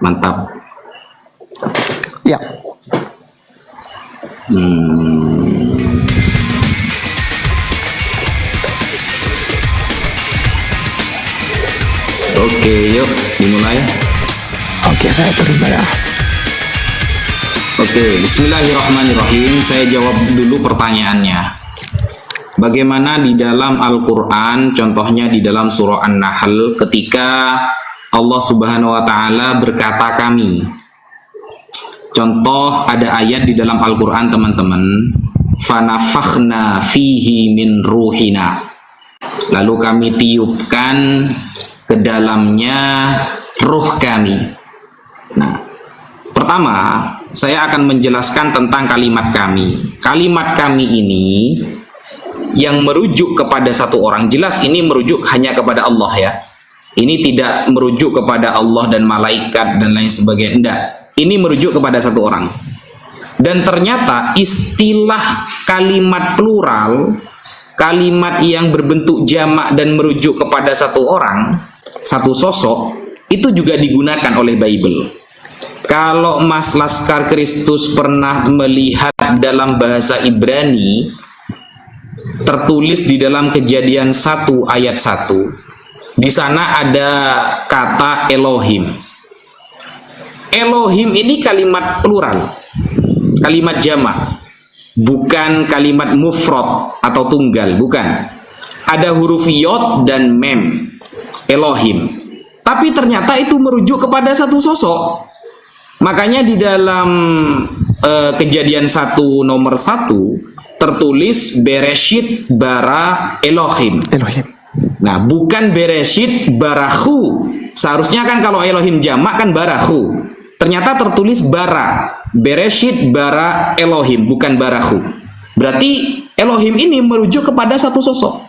Mantap. Ya. Oke, yuk dimulai. Oke, saya terima ya. Oke, bismillahirrahmanirrahim. Saya jawab dulu pertanyaannya. Bagaimana di dalam Al-Quran, contohnya di dalam surah An-Nahl, ketika Allah Subhanahu wa Ta'ala berkata kami. Contoh ada ayat di dalam Al-Quran, teman-teman. Fanafakhna fihi min ruhina. Lalu kami tiupkan ke dalamnya ruh kami. Nah, pertama, saya akan menjelaskan tentang kalimat kami. Kalimat kami ini yang merujuk kepada satu orang. Jelas ini merujuk hanya kepada Allah ya. Ini tidak merujuk kepada Allah dan malaikat dan lain sebagainya. Tidak. Ini merujuk kepada satu orang. Dan ternyata istilah kalimat plural, kalimat yang berbentuk jamak dan merujuk kepada satu orang, satu sosok, itu juga digunakan oleh Bible. Kalau Mas Laskar Kristus pernah melihat dalam bahasa Ibrani, tertulis di dalam Kejadian 1 ayat 1, di sana ada kata Elohim. Elohim ini kalimat plural, kalimat jamak, bukan kalimat mufrad atau tunggal, bukan. Ada huruf yod dan mem, Elohim. Tapi ternyata itu merujuk kepada satu sosok. Makanya di dalam Kejadian 1 nomor 1 tertulis Bereshit bara Elohim. Elohim. Nah, bukan Bereshit barahu. Seharusnya kan kalau Elohim jamak kan barahu. Ternyata tertulis bara. Bereshit bara Elohim, bukan barahu. Berarti Elohim ini merujuk kepada satu sosok.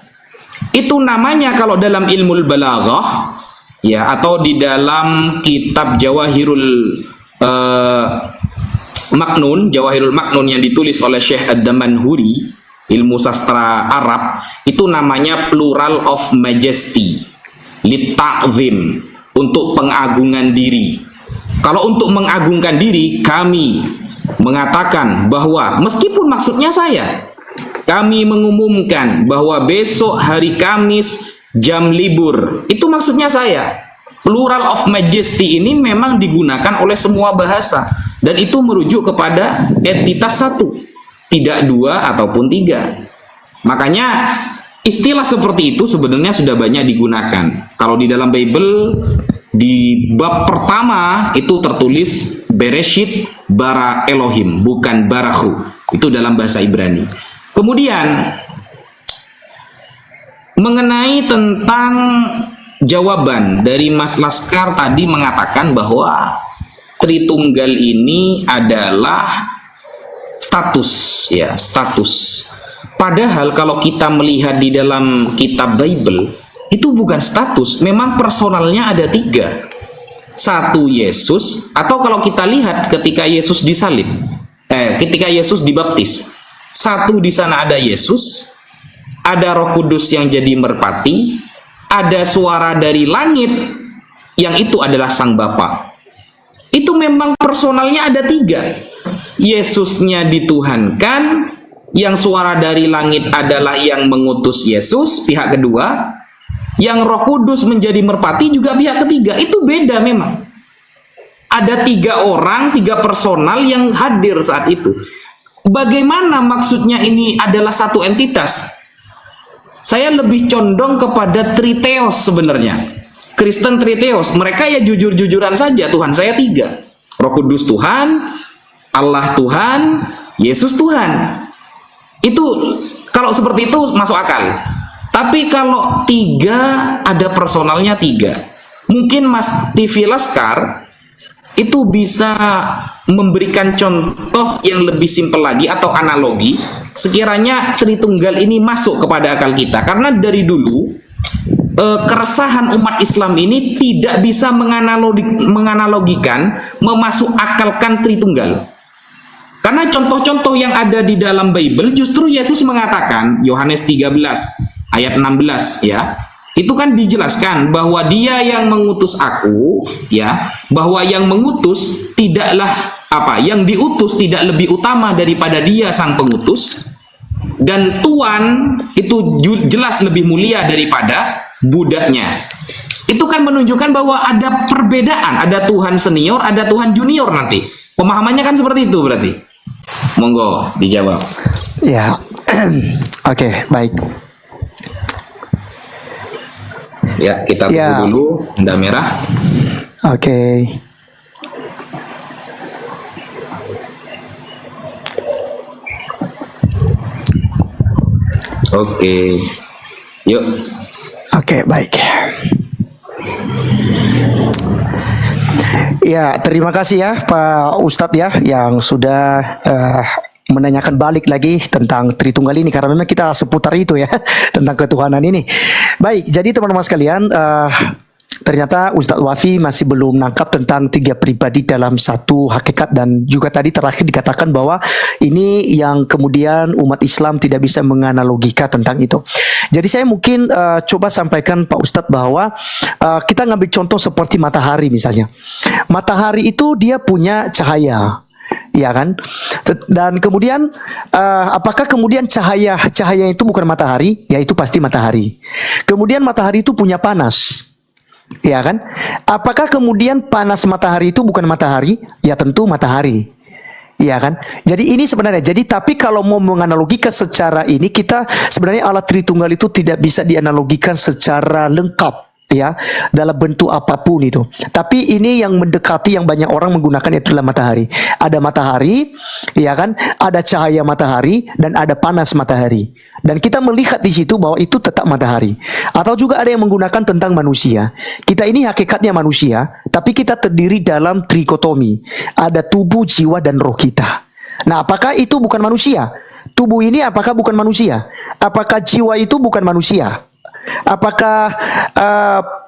Itu namanya kalau dalam ilmu balaghah ya, atau di dalam kitab Jawahirul Jawahirul Maknun yang ditulis oleh Syekh Ad-Damanhuri, ilmu sastra Arab, itu namanya plural of majesty, litta'zim, untuk pengagungan diri. Kalau untuk mengagungkan diri, kami mengatakan bahwa meskipun maksudnya saya, kami mengumumkan bahwa besok hari Kamis jam libur, itu maksudnya saya. Plural of majesty ini memang digunakan oleh semua bahasa, dan itu merujuk kepada entitas satu, tidak dua ataupun tiga. Makanya istilah seperti itu sebenarnya sudah banyak digunakan. Kalau di dalam Bible, di bab pertama itu tertulis Bereshit bara Elohim, bukan barahu. Itu dalam bahasa Ibrani. Kemudian mengenai tentang jawaban dari Mas Laskar tadi mengatakan bahwa Tritunggal ini adalah status ya, status. Padahal kalau kita melihat di dalam kitab Bible, itu bukan status, memang personalnya ada tiga. Satu Yesus, atau kalau kita lihat ketika Yesus disalib, ketika Yesus dibaptis, satu di sana ada Yesus, ada Roh Kudus yang jadi merpati, ada suara dari langit yang itu adalah Sang Bapa. Itu memang personalnya ada tiga. Yesusnya dituhankan, yang suara dari langit adalah yang mengutus Yesus, pihak kedua. Yang Roh Kudus menjadi merpati juga pihak ketiga. Itu beda memang. Ada tiga orang, tiga personal yang hadir saat itu. Bagaimana maksudnya ini adalah satu entitas? Saya lebih condong kepada Triteos sebenarnya. Kristen Triteos, mereka ya jujur-jujuran saja, Tuhan saya tiga. Roh Kudus Tuhan, Allah Tuhan, Yesus Tuhan. Itu kalau seperti itu masuk akal. Tapi kalau tiga, ada personalnya tiga. Mungkin Mas TV Laskar itu bisa memberikan contoh yang lebih simpel lagi atau analogi, sekiranya Tritunggal ini masuk kepada akal kita. Karena dari dulu keresahan umat Islam ini tidak bisa menganalogikan, memasuk akalkan Tritunggal. Karena contoh-contoh yang ada di dalam Bible, justru Yesus mengatakan, Yohanes 13 ayat 16 ya, itu kan dijelaskan bahwa dia yang mengutus aku, ya, bahwa yang mengutus tidaklah yang diutus tidak lebih utama daripada dia sang pengutus, dan Tuhan itu jelas lebih mulia daripada budaknya. Itu kan menunjukkan bahwa ada perbedaan, ada Tuhan senior, ada Tuhan junior nanti. Pemahamannya kan seperti itu berarti. Monggo dijawab. Ya, oke, baik. Ya, kita tunggu Ya. dulu tanda merah. Oke. Oke. Yuk. Oke, baik. Ya, terima kasih ya Pak Ustadz ya yang sudah menanyakan balik lagi tentang Tritunggal ini, karena memang kita seputar itu ya tentang ketuhanan ini. Baik, jadi teman-teman sekalian, ternyata Ustadz Wafi masih belum nangkap tentang tiga pribadi dalam satu hakikat, dan juga tadi terakhir dikatakan bahwa ini yang kemudian umat Islam tidak bisa menganalogika tentang itu. Jadi saya mungkin coba sampaikan Pak Ustadz bahwa kita ngambil contoh seperti matahari misalnya. Matahari itu dia punya cahaya, ya kan? Dan kemudian apakah kemudian cahaya itu bukan matahari? Ya itu pasti matahari. Kemudian matahari itu punya panas, ya kan? Apakah kemudian panas matahari itu bukan matahari? Ya tentu matahari. Ya kan? Jadi ini sebenarnya, tapi kalau mau menganalogikan secara ini, kita sebenarnya alat Tritunggal itu tidak bisa dianalogikan secara lengkap ya dalam bentuk apapun itu. Tapi ini yang mendekati, yang banyak orang menggunakan itu adalah matahari. Ada matahari, ya kan? Ada cahaya matahari dan ada panas matahari. Dan kita melihat di situ bahwa itu tetap matahari. Atau juga ada yang menggunakan tentang manusia. Kita ini hakikatnya manusia, tapi kita terdiri dalam trikotomi. Ada tubuh, jiwa, dan roh kita. Nah, apakah itu bukan manusia? Tubuh ini apakah bukan manusia? Apakah jiwa itu bukan manusia? Apakah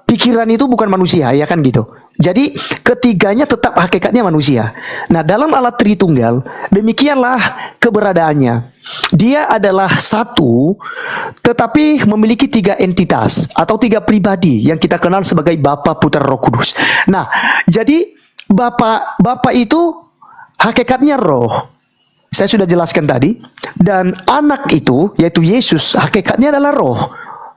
pikiran itu bukan manusia? Ya kan gitu. Jadi ketiganya tetap hakikatnya manusia. Nah, dalam alat Tritunggal demikianlah keberadaannya. Dia adalah satu, tetapi memiliki tiga entitas atau tiga pribadi yang kita kenal sebagai Bapa, Putra, Roh Kudus. Nah, jadi Bapa itu hakikatnya roh. Saya sudah jelaskan tadi. Dan anak itu, yaitu Yesus, hakikatnya adalah roh.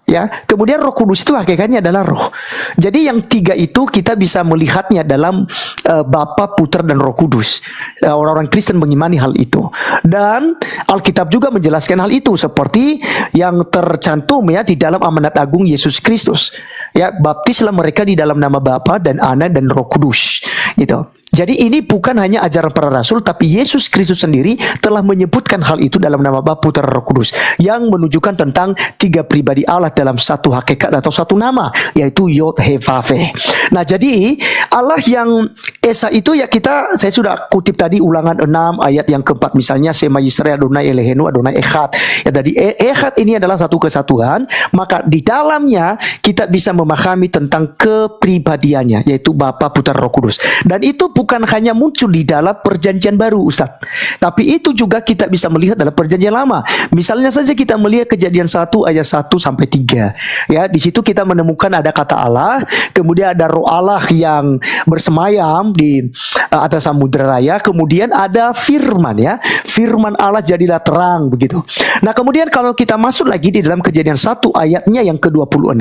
Ya, kemudian Roh Kudus itu hakikatnya adalah roh. Jadi yang tiga itu kita bisa melihatnya dalam Bapa, Putra, dan Roh Kudus. Orang-orang Kristen mengimani hal itu. Dan Alkitab juga menjelaskan hal itu seperti yang tercantum ya di dalam amanat agung Yesus Kristus. Ya, baptislah mereka di dalam nama Bapa dan Anak dan Roh Kudus. Gitu. Jadi ini bukan hanya ajaran para rasul, tapi Yesus Kristus sendiri telah menyebutkan hal itu dalam nama Bapa, Putra, Roh Kudus, yang menunjukkan tentang tiga pribadi Allah dalam satu hakikat atau satu nama, yaitu Yod He Vav He. Nah, jadi Allah yang Esa itu ya saya sudah kutip tadi Ulangan 6 ayat yang keempat misalnya, Sema Yisrael Adonai Elohenu Adonai Echad. Ya, tadi Echad ini adalah satu kesatuan, maka di dalamnya kita bisa memahami tentang kepribadiannya, yaitu Bapa, Putra, Roh Kudus. Dan itu bukan hanya muncul di dalam perjanjian baru, Ustaz, tapi itu juga kita bisa melihat dalam perjanjian lama. Misalnya saja kita melihat Kejadian 1 ayat 1 sampai 3. Ya, di situ kita menemukan ada kata Allah, kemudian ada roh Allah yang bersemayam di atas samudera raya, kemudian ada firman ya. Firman Allah jadilah terang begitu. Nah, kemudian kalau kita masuk lagi di dalam Kejadian 1 ayatnya yang ke-26,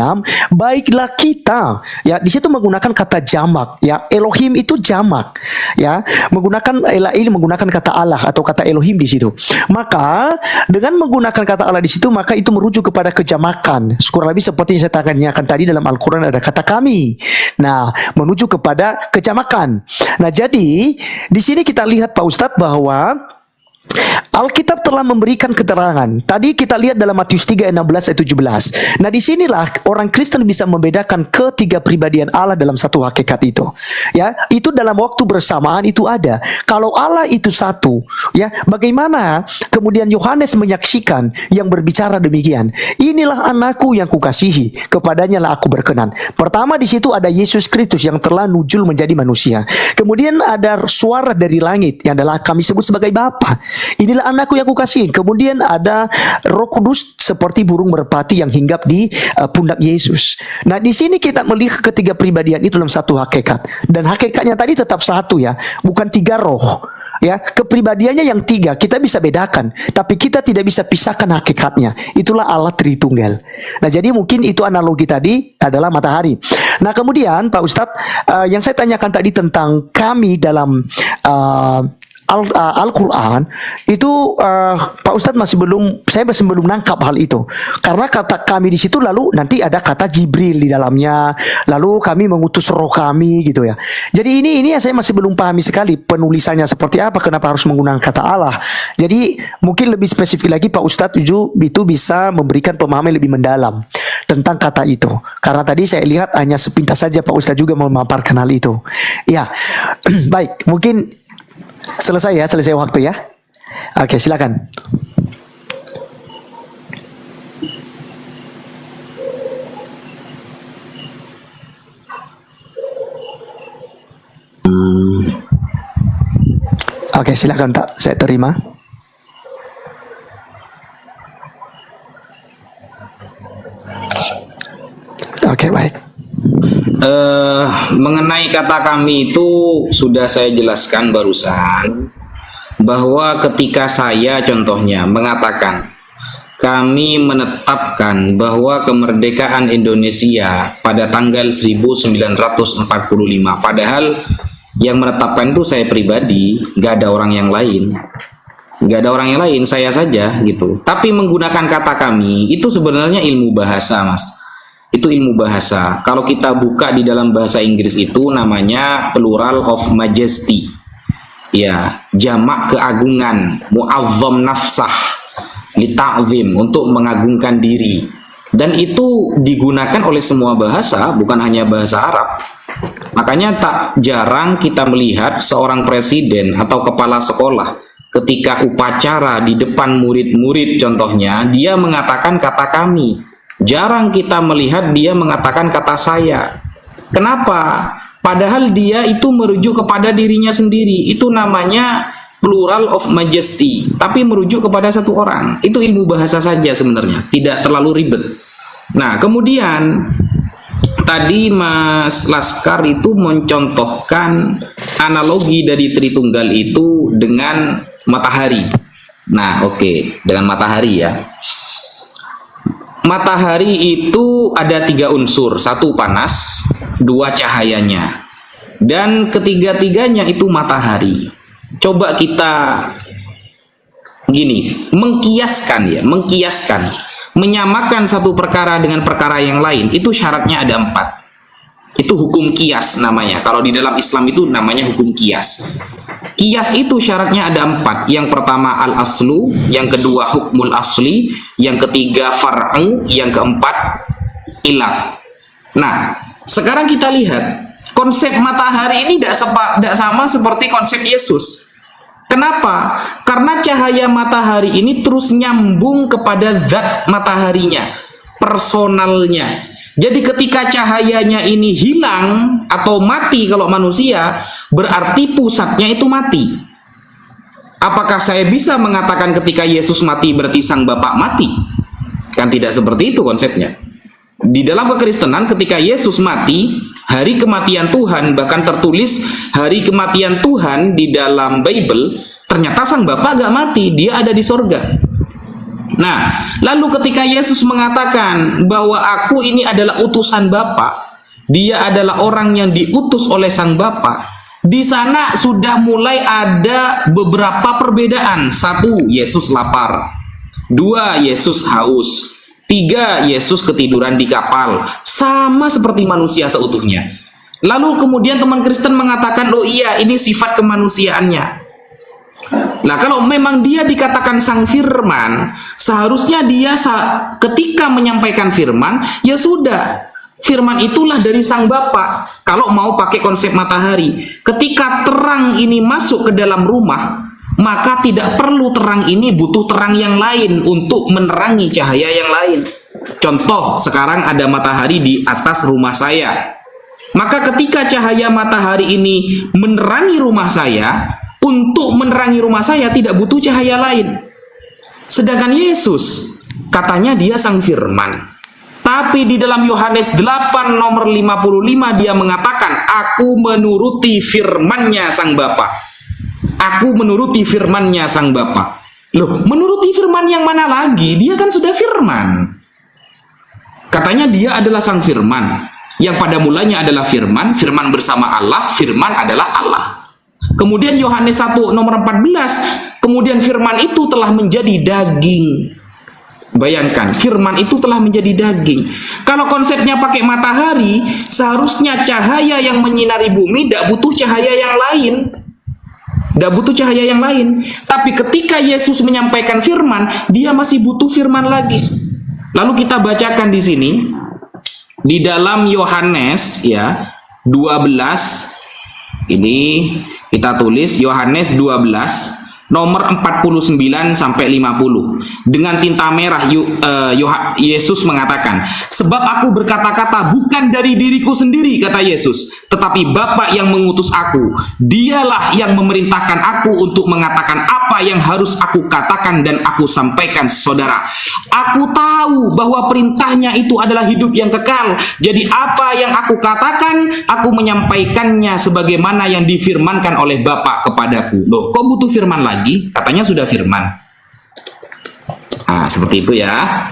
baiklah kita, ya di situ menggunakan kata jamak, ya Elohim itu jamak. Ya, menggunakan menggunakan kata Allah atau kata Elohim di situ. Maka dengan menggunakan kata Allah di situ, maka itu merujuk kepada kejamakan. Kurang lebih seperti yang saya tanyakan tadi dalam Al-Qur'an ada kata kami. Nah, menuju kepada kejamakan. Nah, jadi di sini kita lihat Pak Ustadz bahwa Alkitab telah memberikan keterangan. Tadi kita lihat dalam Matius 3 ayat 16 ayat 17. Nah, disinilah orang Kristen bisa membedakan ketiga pribadian Allah dalam satu hakikat itu. Ya, itu dalam waktu bersamaan itu ada. Kalau Allah itu satu, ya, bagaimana kemudian Yohanes menyaksikan yang berbicara demikian? Inilah anakku yang kukasihi, kepadanya lah aku berkenan. Pertama di situ ada Yesus Kristus yang telah nujul menjadi manusia. Kemudian ada suara dari langit yang adalah kami sebut sebagai Bapa. Inilah anakku yang kukasihi. Kemudian ada Roh Kudus seperti burung merpati yang hinggap di pundak Yesus. Nah, di sini kita melihat ketiga pribadian itu dalam satu hakikat. Dan hakikatnya tadi tetap satu ya, bukan tiga roh. Ya, kepribadiannya yang tiga kita bisa bedakan, tapi kita tidak bisa pisahkan hakikatnya. Itulah Allah Tritunggal. Nah, jadi mungkin itu analogi tadi adalah matahari. Nah, kemudian Pak Ustadz, yang saya tanyakan tadi tentang kami dalam Al-Quran itu Pak Ustadz saya masih belum nangkap hal itu, karena kata kami di situ lalu nanti ada kata Jibril di dalamnya, lalu kami mengutus roh kami gitu ya. Jadi ini yang saya masih belum pahami sekali penulisannya seperti apa, kenapa harus menggunakan kata Allah. Jadi mungkin lebih spesifik lagi Pak Ustadz itu bisa memberikan pemahaman lebih mendalam tentang kata itu, karena tadi saya lihat hanya sepintas saja Pak Ustadz juga memaparkan hal itu ya. Baik, mungkin selesai waktu ya. Oke, silakan. Oke, silakan Tak, saya terima. Oke, baik. Mengenai kata kami itu sudah saya jelaskan barusan, bahwa ketika saya contohnya mengatakan kami menetapkan bahwa kemerdekaan Indonesia pada tanggal 1945, padahal yang menetapkan itu saya pribadi, gak ada orang yang lain, saya saja gitu. Tapi menggunakan kata kami itu sebenarnya ilmu bahasa, Mas. Itu ilmu bahasa. Kalau kita buka di dalam bahasa Inggris itu namanya plural of majesty. Ya, jamak keagungan, mu'azzam nafsah, li ta'zim, untuk mengagungkan diri. Dan itu digunakan oleh semua bahasa, bukan hanya bahasa Arab. Makanya tak jarang kita melihat seorang presiden atau kepala sekolah ketika upacara di depan murid-murid contohnya, dia mengatakan kata kami. Jarang kita melihat dia mengatakan kata saya. Kenapa? Padahal dia itu merujuk kepada dirinya sendiri. Itu namanya plural of majesty, tapi merujuk kepada satu orang. Itu ilmu bahasa saja sebenarnya, tidak terlalu ribet. Nah, kemudian tadi Mas Laskar itu mencontohkan analogi dari Tritunggal itu dengan matahari. Nah, oke, dengan matahari ya. Matahari itu ada 3 unsur, 1 panas, 2 cahayanya, dan ketiga-tiganya itu matahari. Coba kita gini, mengkiaskan, menyamakan satu perkara dengan perkara yang lain, itu syaratnya ada 4. Itu hukum kias namanya. Kalau di dalam Islam itu namanya hukum kias. Kias itu syaratnya ada 4. Yang pertama al-aslu, yang kedua hukmul asli, yang ketiga far'u, yang keempat ilah. Nah, sekarang kita lihat konsep matahari ini tidak sama seperti konsep Yesus. Kenapa? Karena cahaya matahari ini terus nyambung kepada zat mataharinya, personalnya. Jadi ketika cahayanya ini hilang atau mati kalau manusia, berarti pusatnya itu mati. Apakah saya bisa mengatakan ketika Yesus mati berarti sang Bapa mati? Kan tidak seperti itu konsepnya. Di dalam kekristenan ketika Yesus mati, hari kematian Tuhan, bahkan tertulis hari kematian Tuhan di dalam Bible, ternyata sang Bapa gak mati, dia ada di sorga. Nah, lalu ketika Yesus mengatakan bahwa aku ini adalah utusan Bapa, dia adalah orang yang diutus oleh sang Bapa, di sana sudah mulai ada beberapa perbedaan. 1, Yesus lapar. 2, Yesus haus. 3, Yesus ketiduran di kapal. Sama seperti manusia seutuhnya. Lalu kemudian teman Kristen mengatakan, oh iya, ini sifat kemanusiaannya. Nah, kalau memang dia dikatakan sang firman, seharusnya dia ketika menyampaikan firman, ya sudah, firman itulah dari sang Bapa. Kalau mau pakai konsep matahari, ketika terang ini masuk ke dalam rumah, maka tidak perlu terang ini butuh terang yang lain untuk menerangi cahaya yang lain. Contoh, sekarang ada matahari di atas rumah saya. Maka ketika cahaya matahari ini menerangi rumah saya, untuk menerangi rumah saya tidak butuh cahaya lain. Sedangkan Yesus, katanya dia sang firman. Tapi di dalam Yohanes 8 nomor 55 dia mengatakan, aku menuruti firman-Nya sang Bapa. Aku menuruti firman-Nya sang Bapa. Loh, menuruti firman yang mana lagi? Dia kan sudah firman. Katanya dia adalah sang firman, yang pada mulanya adalah firman, firman bersama Allah, firman adalah Allah. Kemudian Yohanes 1 nomor 14, kemudian firman itu telah menjadi daging. Bayangkan, firman itu telah menjadi daging. Kalau konsepnya pakai matahari, seharusnya cahaya yang menyinari bumi tidak butuh cahaya yang lain. Tidak butuh cahaya yang lain. Tapi ketika Yesus menyampaikan firman, dia masih butuh firman lagi. Lalu kita bacakan di sini di dalam Yohanes ya 12. Ini kita tulis Yohanes 12 nomor 49 sampai 50. Dengan tinta merah Yesus mengatakan, sebab aku berkata-kata bukan dari diriku sendiri, kata Yesus, tetapi Bapa yang mengutus aku. Dialah yang memerintahkan aku untuk mengatakan apa yang harus aku katakan dan aku sampaikan, saudara. Aku tahu bahwa perintahnya itu adalah hidup yang kekal. Jadi apa yang aku katakan, aku menyampaikannya sebagaimana yang difirmankan oleh Bapa kepadaku. Loh, kok butuh firman lagi? Katanya sudah firman. Nah, seperti itu ya.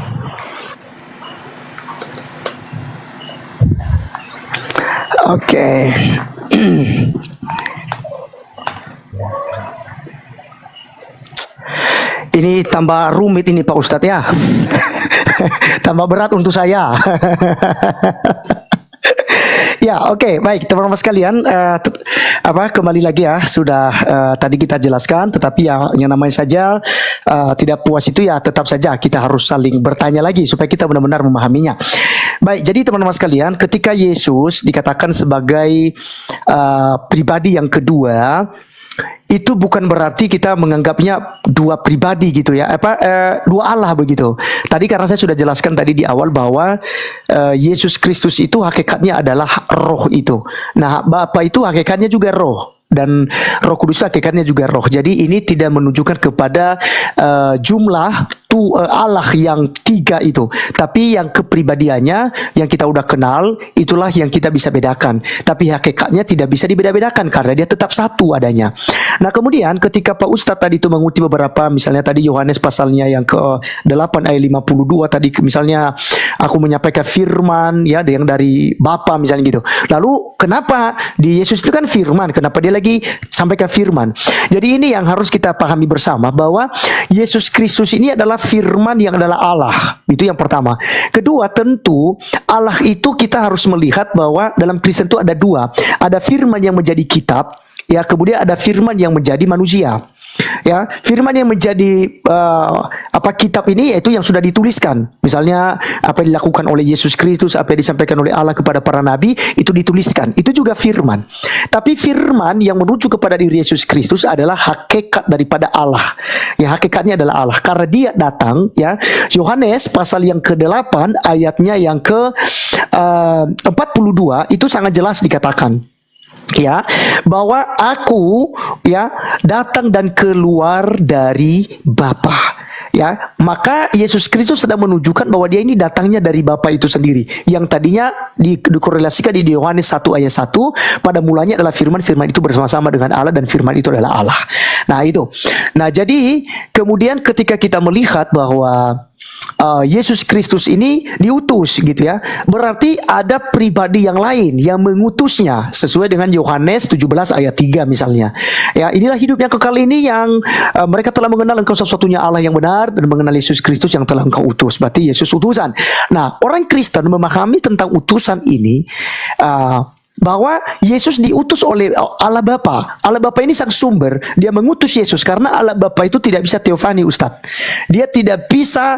Oke. Ini tambah rumit ini Pak Ustadz ya. Tambah berat untuk saya. Ya, oke, baik teman-teman sekalian, kembali lagi ya, sudah tadi kita jelaskan, tetapi yang namanya saja tidak puas itu ya tetap saja kita harus saling bertanya lagi supaya kita benar-benar memahaminya. Baik, jadi teman-teman sekalian, ketika Yesus dikatakan sebagai pribadi yang kedua, itu bukan berarti kita menganggapnya dua pribadi gitu ya, dua Allah begitu. Tadi karena saya sudah jelaskan tadi di awal bahwa Yesus Kristus itu hakikatnya adalah roh itu. Nah, Bapa itu hakikatnya juga roh. Dan Roh Kudus hakikatnya juga roh. Jadi ini tidak menunjukkan kepada jumlah Allah yang tiga itu, tapi yang kepribadiannya yang kita udah kenal itulah yang kita bisa bedakan. Tapi hakikatnya tidak bisa dibeda-bedakan karena dia tetap satu adanya. Nah, kemudian ketika Pak Ustadz tadi itu mengutip beberapa, misalnya tadi Yohanes pasalnya yang ke-8 ayat 52 tadi, misalnya aku menyampaikan firman ya yang dari Bapa misalnya gitu. Lalu kenapa di Yesus itu kan firman, kenapa dia lagi sampaikan firman? Jadi ini yang harus kita pahami bersama, bahwa Yesus Kristus ini adalah firman yang adalah Allah. Itu yang pertama. Kedua, tentu Allah itu kita harus melihat bahwa dalam Kristen itu ada dua. Ada firman yang menjadi kitab, ya, kemudian ada firman yang menjadi manusia. Ya, firman yang menjadi kitab ini yaitu yang sudah dituliskan. Misalnya apa yang dilakukan oleh Yesus Kristus, apa yang disampaikan oleh Allah kepada para nabi, itu dituliskan. Itu juga firman. Tapi firman yang menuju kepada diri Yesus Kristus adalah hakikat daripada Allah. Ya, hakikatnya adalah Allah. Karena dia datang, ya. Yohanes pasal yang ke-8 ayatnya yang ke-42 itu sangat jelas dikatakan, ya, bahwa aku ya datang dan keluar dari Bapa. Ya, maka Yesus Kristus sedang menunjukkan bahwa dia ini datangnya dari Bapa itu sendiri. Yang tadinya dikorelasikan di Yohanes 1 ayat 1, pada mulanya adalah firman, firman itu bersama-sama dengan Allah dan firman itu adalah Allah. Nah, itu. Nah, jadi kemudian ketika kita melihat bahwa Yesus Kristus ini diutus gitu ya, berarti ada pribadi yang lain yang mengutusnya sesuai dengan Yohanes 17 ayat 3 misalnya. Ya, inilah hidup yang kekal ini yang mereka telah mengenal engkau satu-satunya Allah yang benar dan mengenal Yesus Kristus yang telah engkau utus. Berarti Yesus utusan. Nah, orang Kristen memahami tentang utusan ini bahwa Yesus diutus oleh Allah Bapa. Allah Bapa ini sang sumber, dia mengutus Yesus karena Allah Bapa itu tidak bisa teofani, Ustadz. Dia tidak bisa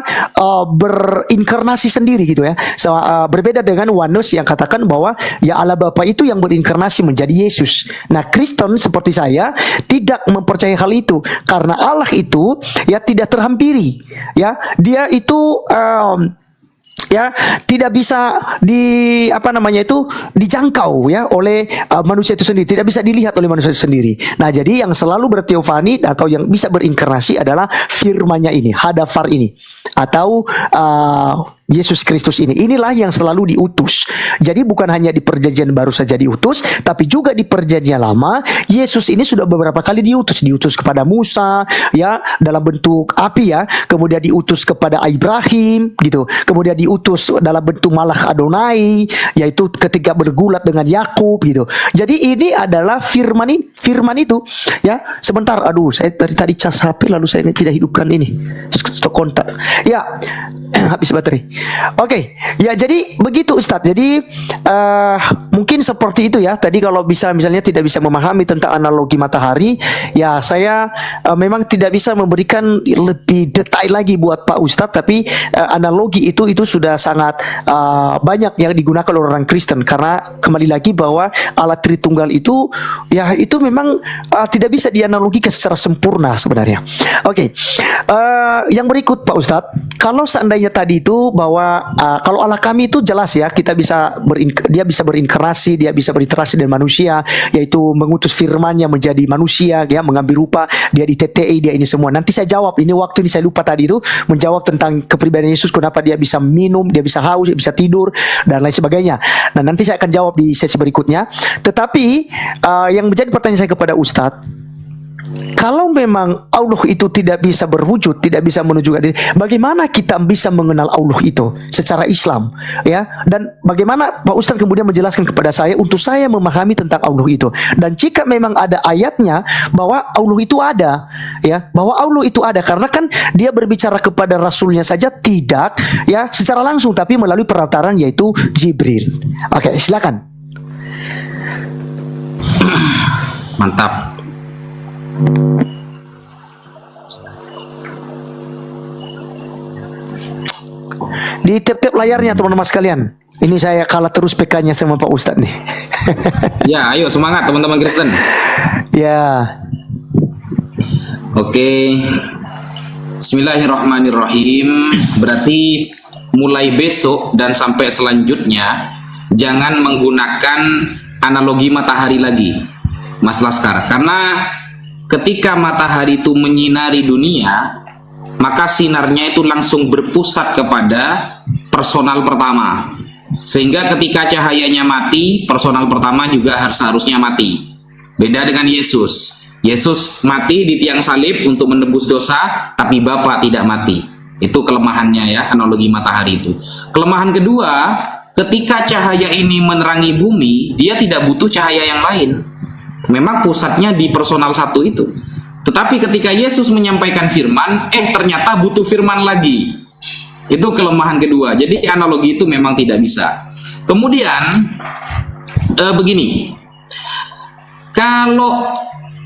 berinkarnasi sendiri gitu ya. Berbeda dengan Oneness yang katakan bahwa ya Allah Bapa itu yang berinkarnasi menjadi Yesus. Nah, Kristen seperti saya tidak mempercayai hal itu karena Allah itu ya tidak terhampiri. Ya, dia itu ya tidak bisa dijangkau ya oleh manusia itu sendiri, tidak bisa dilihat oleh manusia itu sendiri. Nah, jadi yang selalu berteofani atau yang bisa berinkarnasi adalah firman-Nya ini, hadafar ini, atau Yesus Kristus ini. Inilah yang selalu diutus. Jadi bukan hanya di perjanjian baru saja diutus, tapi juga di perjanjian lama Yesus ini sudah beberapa kali diutus kepada Musa ya dalam bentuk api ya, kemudian diutus kepada Ibrahim gitu, kemudian diutus dalam bentuk Malach Adonai, yaitu ketika bergulat dengan Yakub gitu. Jadi ini adalah firman itu ya. Sebentar, aduh, saya tadi cas HP lalu saya tidak hidupkan ini stok kontak ya. Habis baterai. Oke, ya jadi begitu Ustadz. Jadi mungkin seperti itu ya. Tadi kalau misalnya tidak bisa memahami tentang analogi matahari, ya saya memang tidak bisa memberikan lebih detail lagi buat Pak Ustadz. Tapi analogi itu sudah sangat banyak yang digunakan oleh orang Kristen, karena kembali lagi bahwa Allah Tritunggal itu ya itu memang tidak bisa dianalogikan secara sempurna sebenarnya. Oke, yang berikut Pak Ustadz, kalau seandainya tadi itu bahwa kalau Allah kami itu jelas ya, dia bisa berinkarnasi, dia bisa berinteraksi dengan manusia, yaitu mengutus firman-Nya menjadi manusia ya, mengambil rupa, dia di TTI, dia ini semua. Nanti saya jawab, ini waktu ini saya lupa tadi itu menjawab tentang kepribadian Yesus, kenapa dia bisa minum, dia bisa haus, dia bisa tidur dan lain sebagainya. Nah, nanti saya akan jawab di sesi berikutnya. Tetapi yang menjadi pertanyaan saya kepada Ustadz, kalau memang Allah itu tidak bisa berwujud, tidak bisa menunjukkan diri, bagaimana kita bisa mengenal Allah itu secara Islam ya? Dan bagaimana Pak Ustadz kemudian menjelaskan kepada saya untuk saya memahami tentang Allah itu. Dan jika memang ada ayatnya bahwa Allah itu ada ya, bahwa Allah itu ada, karena kan dia berbicara kepada Rasulnya saja tidak ya secara langsung, tapi melalui perantaraan yaitu Jibril. Oke, silakan. Mantap. Di tap-tap layarnya teman-teman sekalian. Ini saya kalah terus PK-nya sama Pak Ustadz nih. Ya, ayo semangat teman-teman Kristen. Ya. Oke. Bismillahirrahmanirrahim. Berarti mulai besok dan sampai selanjutnya jangan menggunakan analogi matahari lagi, Mas Laskar, karena ketika matahari itu menyinari dunia, maka sinarnya itu langsung berpusat kepada personal pertama. Sehingga ketika cahayanya mati, personal pertama juga seharusnya mati. Beda dengan Yesus. Yesus mati di tiang salib untuk menebus dosa, tapi Bapa tidak mati. Itu kelemahannya ya, analogi matahari itu. Kelemahan kedua, ketika cahaya ini menerangi bumi, dia tidak butuh cahaya yang lain. Memang pusatnya di personal satu itu. Tetapi ketika Yesus menyampaikan firman, ternyata butuh firman lagi. Itu kelemahan kedua. Jadi analogi itu memang tidak bisa. Kemudian begini, kalau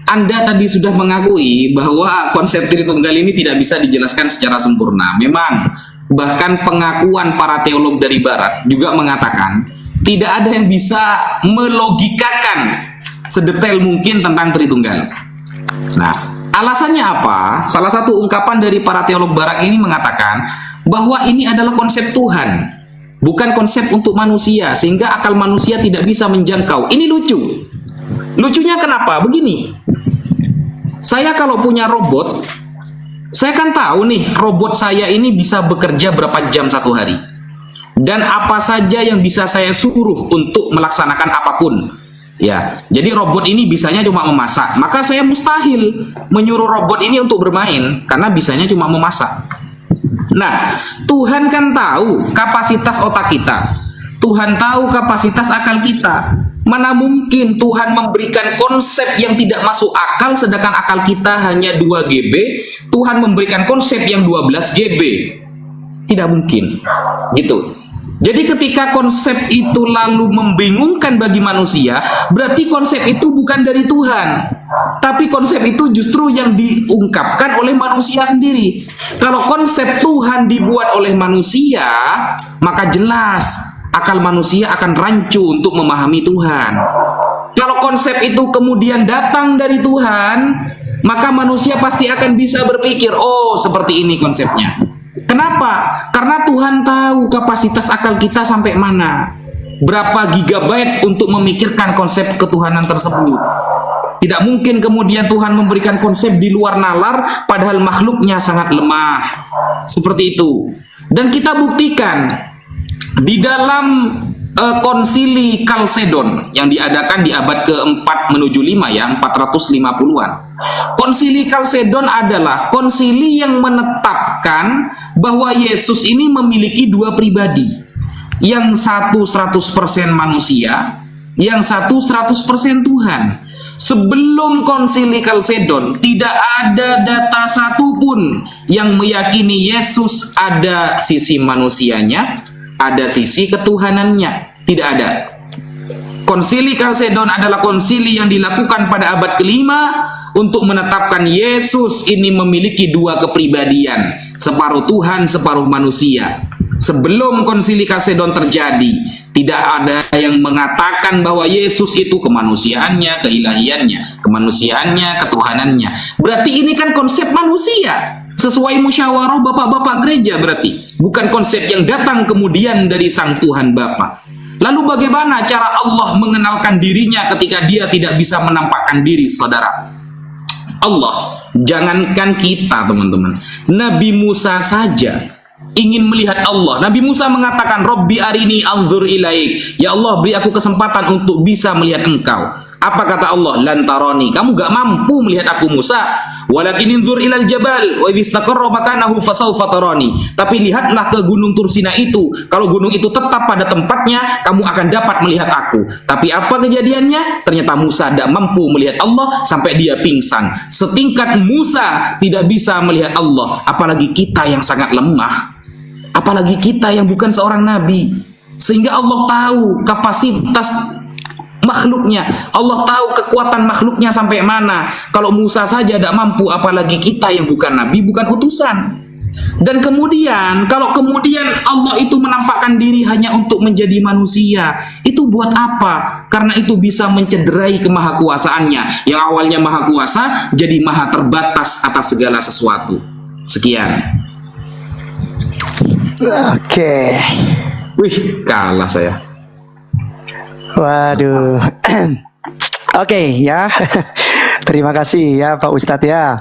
Anda tadi sudah mengakui bahwa konsep Tritunggal ini tidak bisa dijelaskan secara sempurna, memang bahkan pengakuan para teolog dari Barat juga mengatakan tidak ada yang bisa melogikakan sedetail mungkin tentang Tritunggal. Nah, alasannya apa? Salah satu ungkapan dari para teolog Barat ini mengatakan bahwa ini adalah konsep Tuhan, bukan konsep untuk manusia, sehingga akal manusia tidak bisa menjangkau. Ini lucu. Lucunya kenapa? Begini, saya kalau punya robot, saya kan tahu nih robot saya ini bisa bekerja berapa jam satu hari, dan apa saja yang bisa saya suruh untuk melaksanakan apapun. Ya, jadi robot ini bisanya cuma memasak. Maka saya mustahil menyuruh robot ini untuk bermain, karena bisanya cuma memasak. Nah, Tuhan kan tahu kapasitas otak kita. Tuhan tahu kapasitas akal kita. Mana mungkin Tuhan memberikan konsep yang tidak masuk akal, sedangkan akal kita hanya 2 GB. Tuhan memberikan konsep yang 12 GB. Tidak mungkin. Gitu. Jadi ketika konsep itu lalu membingungkan bagi manusia, berarti konsep itu bukan dari Tuhan. Tapi konsep itu justru yang diungkapkan oleh manusia sendiri. Kalau konsep Tuhan dibuat oleh manusia, maka jelas akal manusia akan rancu untuk memahami Tuhan. Kalau konsep itu kemudian datang dari Tuhan, maka manusia pasti akan bisa berpikir, oh seperti ini konsepnya. Kenapa? Karena Tuhan tahu kapasitas akal kita sampai mana. Berapa gigabyte untuk memikirkan konsep ketuhanan tersebut. Tidak mungkin kemudian Tuhan memberikan konsep di luar nalar padahal makhluknya sangat lemah. Seperti itu. Dan kita buktikan di dalam konsili Kalsedon yang diadakan di abad ke-4 menuju 5 ya, 450-an. Konsili Kalsedon adalah konsili yang menetapkan bahwa Yesus ini memiliki dua pribadi. Yang satu 100% manusia, yang satu 100% Tuhan. Sebelum konsili Kalsedon tidak ada data satupun yang meyakini Yesus ada sisi manusianya, ada sisi ketuhanannya. Tidak ada. Konsili Kalsedon adalah konsili yang dilakukan pada abad ke-5 untuk menetapkan Yesus ini memiliki dua kepribadian, separuh Tuhan, separuh manusia. Sebelum konsili Kalsedon terjadi, tidak ada yang mengatakan bahwa Yesus itu kemanusiaannya, keilahiannya, kemanusiaannya, ketuhanannya. Berarti ini kan konsep manusia, sesuai musyawarah bapak-bapak gereja berarti. Bukan konsep yang datang kemudian dari Sang Tuhan Bapa. Lalu bagaimana cara Allah mengenalkan dirinya ketika dia tidak bisa menampakkan diri, saudara? Allah, jangankan kita teman-teman, Nabi Musa saja ingin melihat Allah. Nabi Musa mengatakan, Robbi arini anzur ilaik. Ya Allah, beri aku kesempatan untuk bisa melihat engkau. Apa kata Allah? Lantaroni, kamu gak mampu melihat aku Musa. Walakin inzur ilal jabal wa ibistaqarra makanahu fasawfa tarani. Tapi lihatlah ke gunung Tursina itu. Kalau gunung itu tetap pada tempatnya, kamu akan dapat melihat aku. Tapi apa kejadiannya? Ternyata Musa tidak mampu melihat Allah sampai dia pingsan. Setingkat Musa tidak bisa melihat Allah, apalagi kita yang sangat lemah. Apalagi kita yang bukan seorang nabi. Sehingga Allah tahu kapasitas makhluknya. Allah tahu kekuatan makhluknya sampai mana. Kalau Musa saja tidak mampu, apalagi kita yang bukan nabi, bukan utusan. Dan kemudian, kalau kemudian Allah itu menampakkan diri hanya untuk menjadi manusia, itu buat apa? Karena itu bisa mencederai kemahakuasaannya. Yang awalnya maha kuasa, jadi maha terbatas atas segala sesuatu. Sekian. Oke. Wih, kalah saya. Waduh. Oke ya. Terima kasih ya Pak Ustadz ya.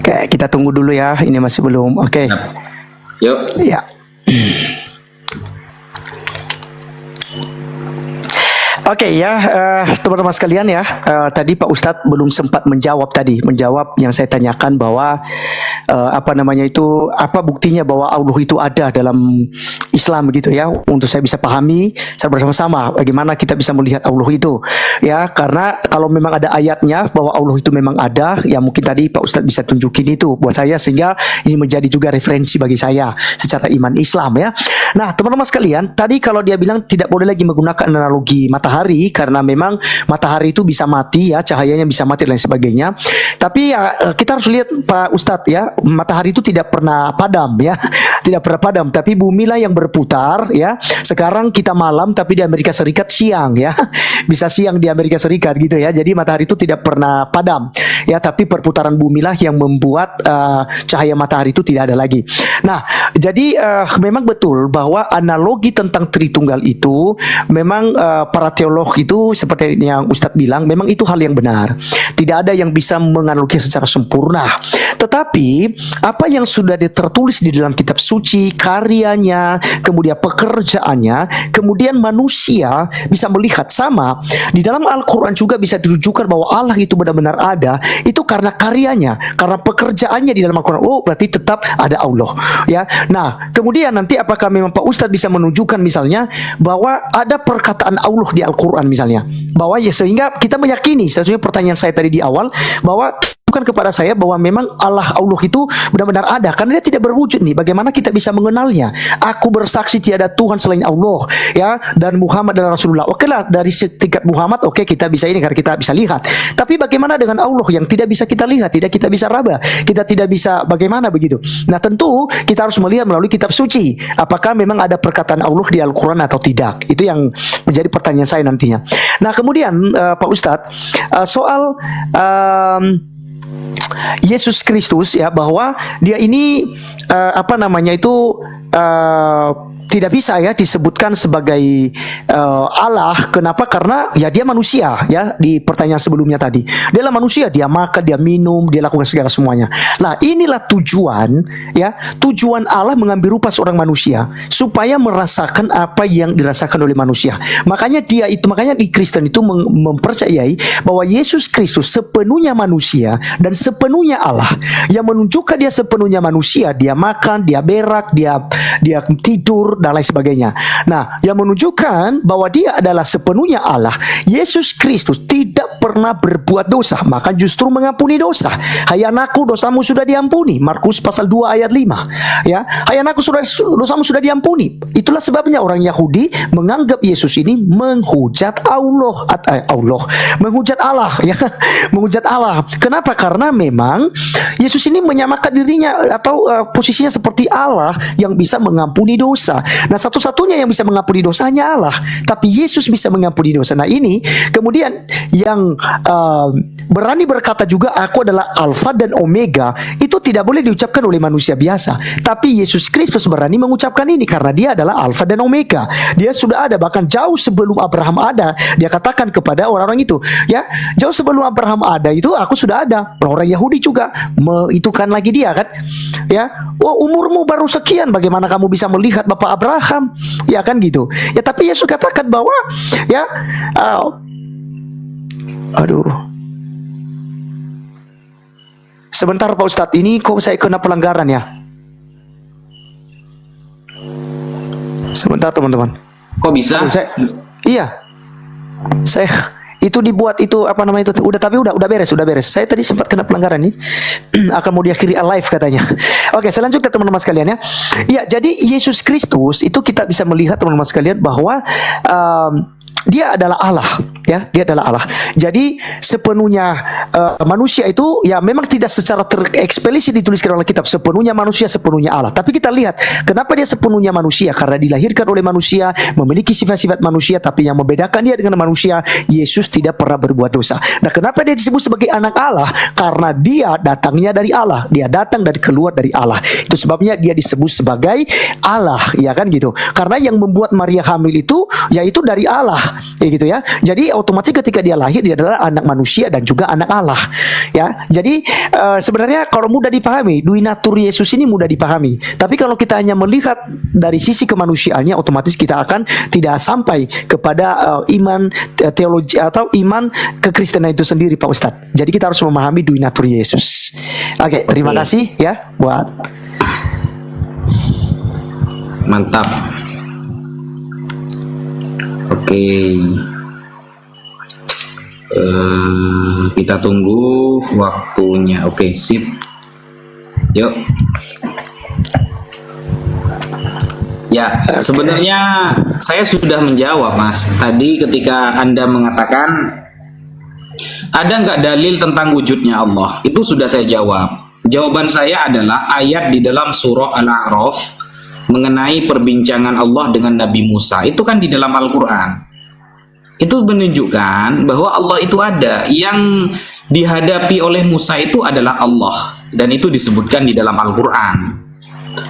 Oke, kita tunggu dulu ya. Ini masih belum. Oke. Yuk. Ya. Oke ya, teman-teman sekalian ya, tadi Pak Ustadz belum sempat menjawab yang saya tanyakan bahwa apa buktinya bahwa Allah itu ada dalam Islam gitu ya, untuk saya bisa pahami secara bersama-sama bagaimana kita bisa melihat Allah itu ya, karena kalau memang ada ayatnya bahwa Allah itu memang ada, ya mungkin tadi Pak Ustadz bisa tunjukin itu buat saya sehingga ini menjadi juga referensi bagi saya secara iman Islam ya. Nah teman-teman sekalian, tadi kalau dia bilang tidak boleh lagi menggunakan analogi matahari karena memang matahari itu bisa mati ya, cahayanya bisa mati dan lain sebagainya. Tapi ya kita harus lihat Pak Ustadz ya, matahari itu tidak pernah padam ya, tidak pernah padam. Tapi bumi lah yang berputar ya. Sekarang kita malam tapi di Amerika Serikat siang ya, bisa siang di Amerika Serikat gitu ya. Jadi matahari itu tidak pernah padam ya, tapi perputaran bumi lah yang membuat cahaya matahari itu tidak ada lagi. Nah jadi memang betul bahwa analogi tentang Tritunggal itu memang para teolog itu seperti yang Ustadz bilang memang itu hal yang benar. Tidak ada yang bisa menganalogi secara sempurna. Tetapi apa yang sudah tertulis di dalam kitab suci, karyanya, kemudian pekerjaannya, kemudian manusia bisa melihat sama. Di dalam Al-Quran juga bisa dirujukan bahwa Allah itu benar-benar ada. Itu karena karyanya, karena pekerjaannya di dalam Al-Quran. Oh berarti tetap ada Allah ya. Nah kemudian nanti apakah memang Pak Ustadz bisa menunjukkan misalnya bahwa ada perkataan Allah di Al-Quran misalnya, bahwa ya sehingga kita meyakini sesuai pertanyaan saya tadi di awal bahwa bukan kepada saya bahwa memang Allah itu benar-benar ada karena dia tidak berwujud nih. Bagaimana kita bisa mengenalnya? Aku bersaksi tiada Tuhan selain Allah ya, dan Muhammad adalah Rasulullah. Oke lah, dari tingkat Muhammad oke kita bisa ini karena kita bisa lihat. Tapi bagaimana dengan Allah yang tidak bisa kita lihat, tidak kita bisa raba, kita tidak bisa bagaimana begitu? Nah tentu kita harus melihat melalui kitab suci apakah memang ada perkataan Allah di Al-Quran atau tidak. Itu yang menjadi pertanyaan saya nantinya. Nah kemudian Pak Ustadz soal Yesus Kristus ya, bahwa dia ini tidak bisa ya disebutkan sebagai Allah. Kenapa? Karena ya dia manusia ya, di pertanyaan sebelumnya tadi. Dia adalah manusia, dia makan, dia minum, dia lakukan segala semuanya. Nah, inilah tujuan ya, tujuan Allah mengambil rupa seorang manusia supaya merasakan apa yang dirasakan oleh manusia. Makanya di Kristen itu mempercayai bahwa Yesus Kristus sepenuhnya manusia dan sepenuhnya Allah. Yang menunjukkan dia sepenuhnya manusia, dia makan, dia berak, dia tidur dan lain sebagainya. Nah, yang menunjukkan bahwa dia adalah sepenuhnya Allah, Yesus Kristus tidak pernah berbuat dosa, maka justru mengampuni dosa. Hai anakku, dosamu sudah diampuni. Markus pasal 2 ayat 5. Ya, hai anakku, dosamu sudah diampuni. Itulah sebabnya orang Yahudi menganggap Yesus ini menghujat menghujat Allah ya, menghujat Allah. Kenapa? Karena memang Yesus ini menyamakan dirinya atau posisinya seperti Allah yang bisa mengampuni dosa. Nah, satu-satunya yang bisa mengampuni dosa hanya Allah, tapi Yesus bisa mengampuni dosa. Nah, ini kemudian yang berani berkata juga, aku adalah Alfa dan Omega, itu tidak boleh diucapkan oleh manusia biasa. Tapi Yesus Kristus berani mengucapkan ini karena dia adalah Alfa dan Omega. Dia sudah ada, bahkan jauh sebelum Abraham ada. Dia katakan kepada orang-orang itu, ya, jauh sebelum Abraham ada itu aku sudah ada. Orang Yahudi juga mengitukan lagi dia kan, ya, oh umurmu baru sekian, bagaimana kamu bisa melihat Bapak Abraham, ya kan gitu. Ya, tapi Yesus katakan bahwa ya sebentar Pak Ustadz, ini kok saya kena pelanggaran ya. Sebentar teman-teman. Kok bisa? Saya itu dibuat itu udah beres. Saya tadi sempat kena pelanggaran nih. Akan mau diakhiri live katanya. Oke, selanjutnya teman-teman sekalian ya. Ya, jadi Yesus Kristus itu kita bisa melihat teman-teman sekalian bahwa dia adalah Allah ya, dia adalah Allah. Jadi sepenuhnya manusia itu ya memang tidak secara tereksplisit dituliskan oleh kitab sepenuhnya manusia, sepenuhnya Allah. Tapi kita lihat kenapa dia sepenuhnya manusia, karena dilahirkan oleh manusia, memiliki sifat-sifat manusia, tapi yang membedakan dia dengan manusia, Yesus tidak pernah berbuat dosa. Nah, kenapa dia disebut sebagai anak Allah? Karena dia datangnya dari Allah, dia datang dari keluar dari Allah. Itu sebabnya dia disebut sebagai Allah, ya kan gitu. Karena yang membuat Maria hamil itu yaitu dari Allah. Ya gitu ya. Jadi otomatis ketika dia lahir dia adalah anak manusia dan juga anak Allah. Ya. Jadi sebenarnya kalau mudah dipahami, dui natur Yesus ini mudah dipahami. Tapi kalau kita hanya melihat dari sisi kemanusiaannya, otomatis kita akan tidak sampai kepada iman teologi atau iman kekristenan itu sendiri, Pak Ustadz. Jadi kita harus memahami dui natur Yesus. Oke, terima kasih ya buat mantap. Oke, kita tunggu waktunya. Oke, sip. Yuk. Ya, sebenarnya saya sudah menjawab, Mas. Tadi ketika Anda mengatakan ada nggak dalil tentang wujudnya Allah, itu sudah saya jawab. Jawaban saya adalah ayat di dalam surah Al-A'raf mengenai perbincangan Allah dengan Nabi Musa. Itu kan di dalam Al-Quran. Itu menunjukkan bahwa Allah itu ada. Yang dihadapi oleh Musa itu adalah Allah. Dan itu disebutkan di dalam Al-Quran.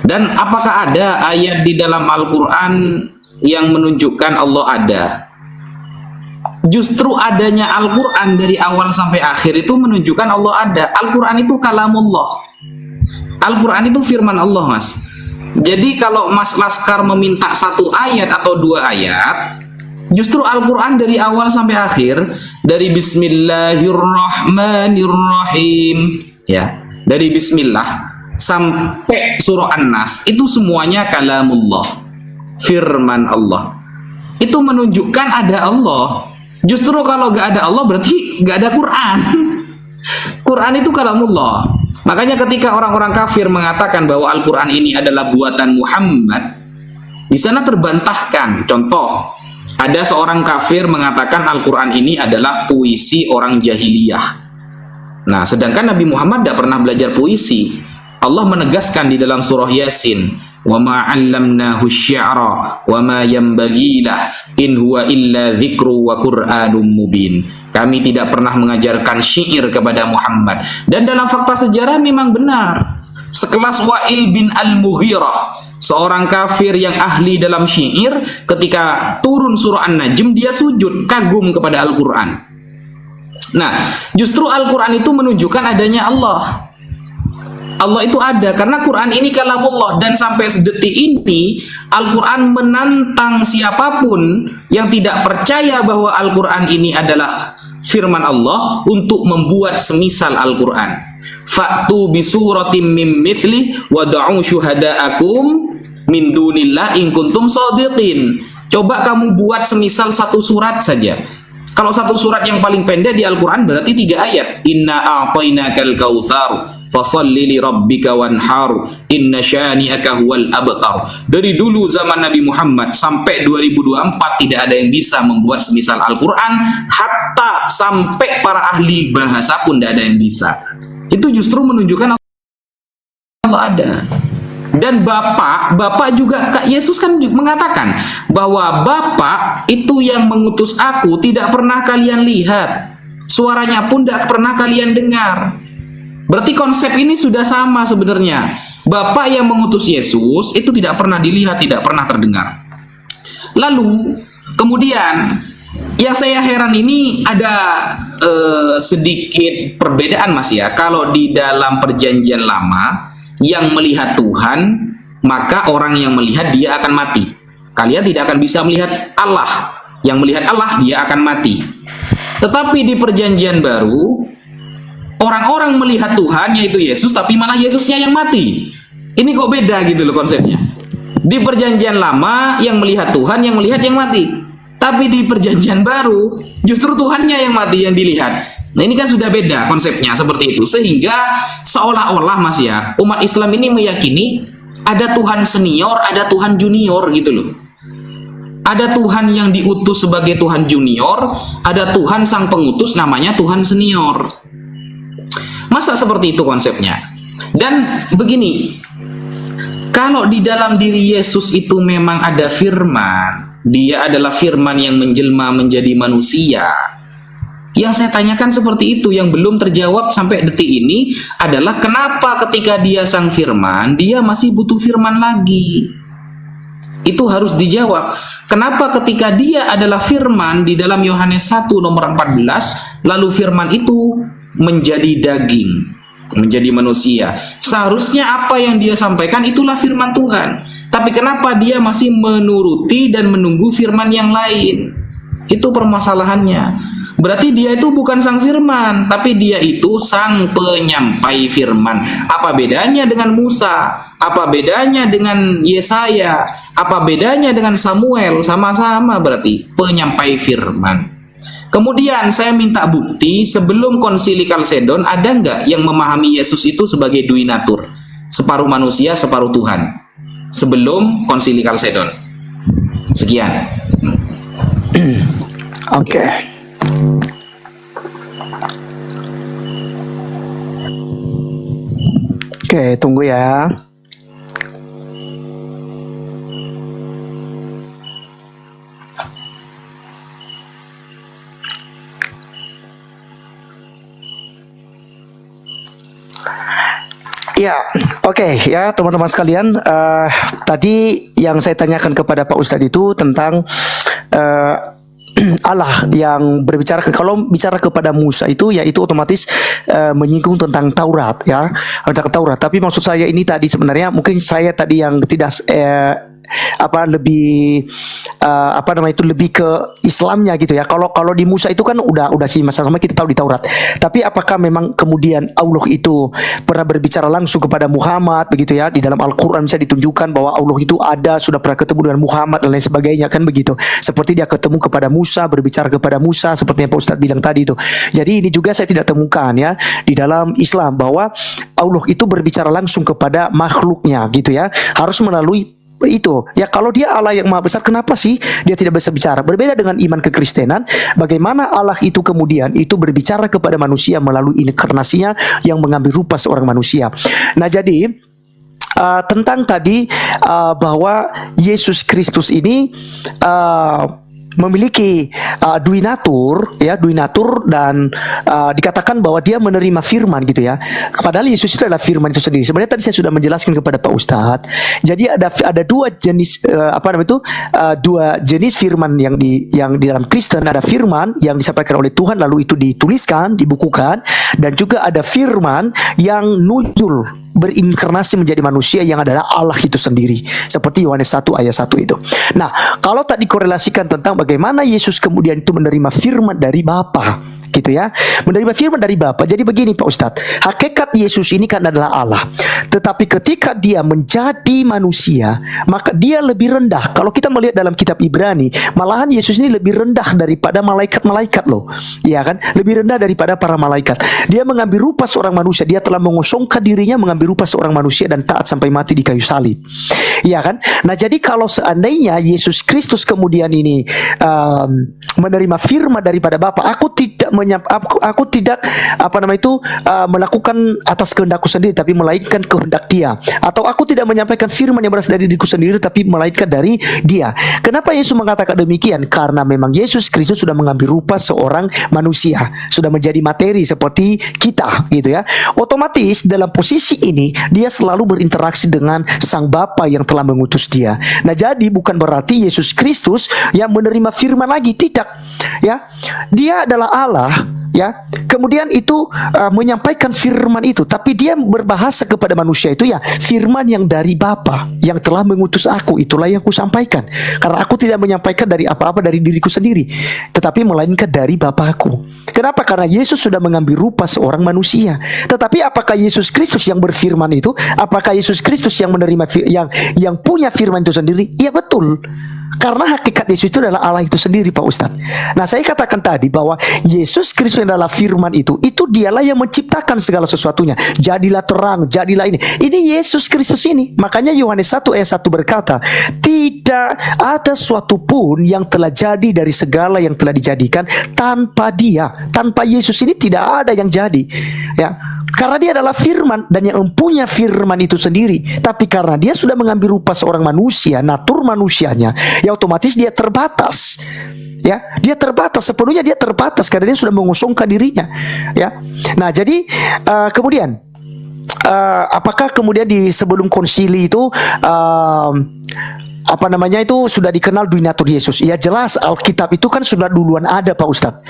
Dan apakah ada ayat di dalam Al-Quran yang menunjukkan Allah ada? Justru adanya Al-Quran dari awal sampai akhir itu menunjukkan Allah ada. Al-Quran itu kalamullah. Al-Quran itu firman Allah, Mas. Jadi kalau Mas Laskar meminta satu ayat atau dua ayat, justru Al-Quran dari awal sampai akhir, dari Bismillahirrahmanirrahim, ya, dari Bismillah sampai surah An-Nas, itu semuanya kalamullah, firman Allah. Itu menunjukkan ada Allah. Justru kalau gak ada Allah berarti gak ada Quran. Quran itu kalamullah. Makanya ketika orang-orang kafir mengatakan bahwa Al-Quran ini adalah buatan Muhammad, di sana terbantahkan. Contoh, ada seorang kafir mengatakan Al-Quran ini adalah puisi orang jahiliyah. Nah, sedangkan Nabi Muhammad tidak pernah belajar puisi. Allah menegaskan di dalam surah Yasin, wa ma 'allamnahu asy-syi'ra wa ma yanbaghi lah in huwa illa dzikru wa qur'anum mubin. Kami tidak pernah mengajarkan syair kepada Muhammad. Dan dalam fakta sejarah memang benar. Sekelas Wa'il bin Al-Mughirah, seorang kafir yang ahli dalam syair, ketika turun surah An-Najm dia sujud kagum kepada Al-Qur'an. Nah, justru Al-Qur'an itu menunjukkan adanya Allah. Allah itu ada karena Quran ini kalamullah, dan sampai sedetik ini Al-Quran menantang siapapun yang tidak percaya bahwa Al-Quran ini adalah firman Allah untuk membuat semisal Al-Quran. Fa'tu bisuratim mim mithli wada'u syuhada'akum min dunillah in kuntum shadiqin. Coba kamu buat semisal satu surat saja. Kalau satu surat yang paling pendek di Al-Quran berarti 3 ayat. Inna a'tainakal kautsar fasalli li rabbika wanhar inna syani'aka huwal abtar. Dari dulu zaman Nabi Muhammad sampai 2024 tidak ada yang bisa membuat semisal Al-Quran, hatta sampai para ahli bahasa pun tidak ada yang bisa. Itu justru menunjukkan Allah ada. Dan Bapak juga, Kak Yesus kan mengatakan bahwa Bapak itu yang mengutus aku tidak pernah kalian lihat, suaranya pun tidak pernah kalian dengar. Berarti konsep ini sudah sama sebenarnya. Bapak yang mengutus Yesus itu tidak pernah dilihat, tidak pernah terdengar. Lalu kemudian yang saya heran ini ada sedikit perbedaan Mas ya. Kalau di dalam perjanjian lama yang melihat Tuhan, maka orang yang melihat dia akan mati. Kalian tidak akan bisa melihat Allah. Yang melihat Allah dia akan mati. Tetapi di perjanjian baru, orang-orang melihat Tuhan yaitu Yesus, tapi malah Yesusnya yang mati. Ini kok beda gitu loh konsepnya. Di perjanjian lama yang melihat Tuhan, yang melihat yang mati. Tapi di perjanjian baru justru Tuhannya yang mati yang dilihat. Nah ini kan sudah beda konsepnya seperti itu. Sehingga seolah-olah Mas ya, umat Islam ini meyakini ada Tuhan senior, ada Tuhan junior gitu loh. Ada Tuhan yang diutus sebagai Tuhan junior, ada Tuhan sang pengutus namanya Tuhan senior. Masa seperti itu konsepnya? Dan begini, kalau di dalam diri Yesus itu memang ada firman, dia adalah firman yang menjelma menjadi manusia. Yang saya tanyakan seperti itu, yang belum terjawab sampai detik ini adalah kenapa ketika dia sang firman, dia masih butuh firman lagi. Itu harus dijawab. Kenapa ketika dia adalah firman di dalam Yohanes 1 nomor 14, lalu firman itu menjadi daging, menjadi manusia. Seharusnya apa yang dia sampaikan itulah firman Tuhan. Tapi kenapa dia masih menuruti dan menunggu firman yang lain? Itu permasalahannya. Berarti dia itu bukan sang firman, tapi dia itu sang penyampai firman. Apa bedanya dengan Musa? Apa bedanya dengan Yesaya? Apa bedanya dengan Samuel? Sama-sama berarti penyampai firman. Kemudian saya minta bukti sebelum konsili Kalsedon ada nggak yang memahami Yesus itu sebagai duinatur, separuh manusia, separuh Tuhan? Sebelum konsili Kalsedon. Sekian. Oke. Oke, tunggu ya. Ya, oke ya teman-teman sekalian. Tadi yang saya tanyakan kepada Pak Ustadz itu tentang Allah yang berbicara, kalau bicara kepada Musa itu ya itu otomatis menyinggung tentang Taurat ya, tentang Taurat. Tapi maksud saya ini tadi sebenarnya mungkin saya tadi yang tidak lebih lebih ke Islamnya gitu ya. Kalau di Musa itu kan udah sih sama kita tahu di Taurat. Tapi apakah memang kemudian Allah itu pernah berbicara langsung kepada Muhammad begitu ya? Di dalam Al-Qur'an bisa ditunjukkan bahwa Allah itu ada, sudah pernah ketemu dengan Muhammad dan lain sebagainya kan begitu. Seperti dia ketemu kepada Musa, berbicara kepada Musa seperti yang Pak Ustadz bilang tadi itu. Jadi ini juga saya tidak temukan ya di dalam Islam bahwa Allah itu berbicara langsung kepada makhluknya gitu ya. Harus melalui itu ya. Kalau dia Allah yang maha besar, kenapa sih dia tidak bisa bicara? Berbeda dengan iman kekristenan, bagaimana Allah itu kemudian itu berbicara kepada manusia melalui inkarnasinya yang mengambil rupa seorang manusia. Nah jadi tentang tadi bahwa Yesus Kristus ini memiliki duinatur dan dikatakan bahwa dia menerima firman gitu ya. Padahal Yesus itu adalah firman itu sendiri. Sebenarnya tadi saya sudah menjelaskan kepada Pak Ustadz. Jadi ada dua jenis dua jenis firman yang di dalam Kristen. Ada firman yang disampaikan oleh Tuhan lalu itu dituliskan, dibukukan, dan juga ada firman yang nuzul, berinkarnasi menjadi manusia yang adalah Allah itu sendiri, seperti Yohanes 1 ayat 1 itu. Nah, kalau tak dikorelasikan tentang bagaimana Yesus kemudian itu menerima firman dari Bapa, gitu ya, menerima firman dari Bapa. Jadi begini Pak Ustadz, hakikat Yesus ini kan adalah Allah, tetapi ketika dia menjadi manusia, maka dia lebih rendah. Kalau kita melihat dalam kitab Ibrani, malahan Yesus ini lebih rendah daripada malaikat-malaikat loh, ya kan, lebih rendah daripada para malaikat. Dia mengambil rupa seorang manusia, dia telah mengosongkan dirinya, mengambil rupa seorang manusia dan taat sampai mati di kayu salib, ya kan. Nah, jadi kalau seandainya Yesus Kristus kemudian ini menerima firman daripada Bapa, aku tidak melakukan atas kehendakku sendiri, tapi melainkan kehendak Dia. Atau aku tidak menyampaikan firman yang berasal dari diriku sendiri, tapi melainkan dari Dia. Kenapa Yesus mengatakan demikian? Karena memang Yesus Kristus sudah mengambil rupa seorang manusia, sudah menjadi materi seperti kita, gitu ya. Otomatis dalam posisi ini dia selalu berinteraksi dengan Sang Bapa yang telah mengutus Dia. Nah, jadi bukan berarti Yesus Kristus yang menerima firman lagi, tidak, ya. Dia adalah Allah, ya. Kemudian itu menyampaikan firman itu, tapi dia berbahasa kepada manusia itu ya, firman yang dari Bapa yang telah mengutus aku, itulah yang kusampaikan. Karena aku tidak menyampaikan dari apa-apa dari diriku sendiri, tetapi melainkan dari Bapakku. Kenapa? Karena Yesus sudah mengambil rupa seorang manusia. Tetapi apakah Yesus Kristus yang berfirman itu? Apakah Yesus Kristus yang menerima yang punya firman itu sendiri? Iya, betul. Karena hakikat Yesus itu adalah Allah itu sendiri, Pak Ustadz. Nah, saya katakan tadi bahwa Yesus Kristus adalah firman itu dialah yang menciptakan segala sesuatunya. Jadilah terang, jadilah ini. Ini Yesus Kristus ini. Makanya Yohanes 1 ayat 1 berkata, tidak ada suatu pun yang telah jadi dari segala yang telah dijadikan tanpa Dia. Tanpa Yesus ini tidak ada yang jadi. Ya. Karena dia adalah firman dan yang mempunyai firman itu sendiri. Tapi karena dia sudah mengambil rupa seorang manusia, natur manusianya, ya otomatis dia terbatas. Ya, dia terbatas, sepenuhnya dia terbatas karena dia sudah mengosongkan dirinya. Ya. Nah, jadi kemudian apakah kemudian di sebelum konsili itu itu sudah dikenal duinatur Yesus? Ya, jelas Alkitab itu kan sudah duluan ada, Pak Ustadz.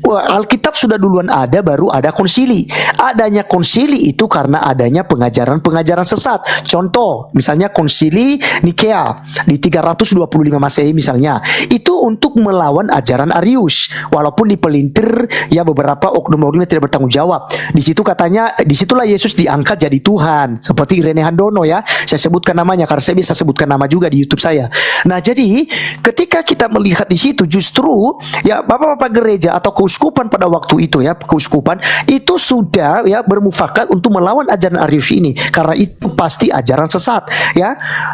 Alkitab sudah duluan ada, baru ada konsili. Adanya konsili itu karena adanya pengajaran-pengajaran sesat. Contoh, misalnya konsili Nikea di 325 Masehi misalnya. Itu untuk melawan ajaran Arius. Walaupun dipelintir ya beberapa oknum-oknum yang tidak bertanggung jawab. Di situ katanya, disitulah Yesus diangkat jadi Tuhan. Seperti Rene Handono ya. Saya sebutkan namanya karena saya bisa sebutkan nama juga di YouTube saya. Nah, jadi ketika kita melihat di situ justru ya bapak-bapak gereja atau keuskupan pada waktu itu ya, keuskupan itu sudah ya bermufakat untuk melawan ajaran Arius ini karena itu pasti ajaran sesat ya.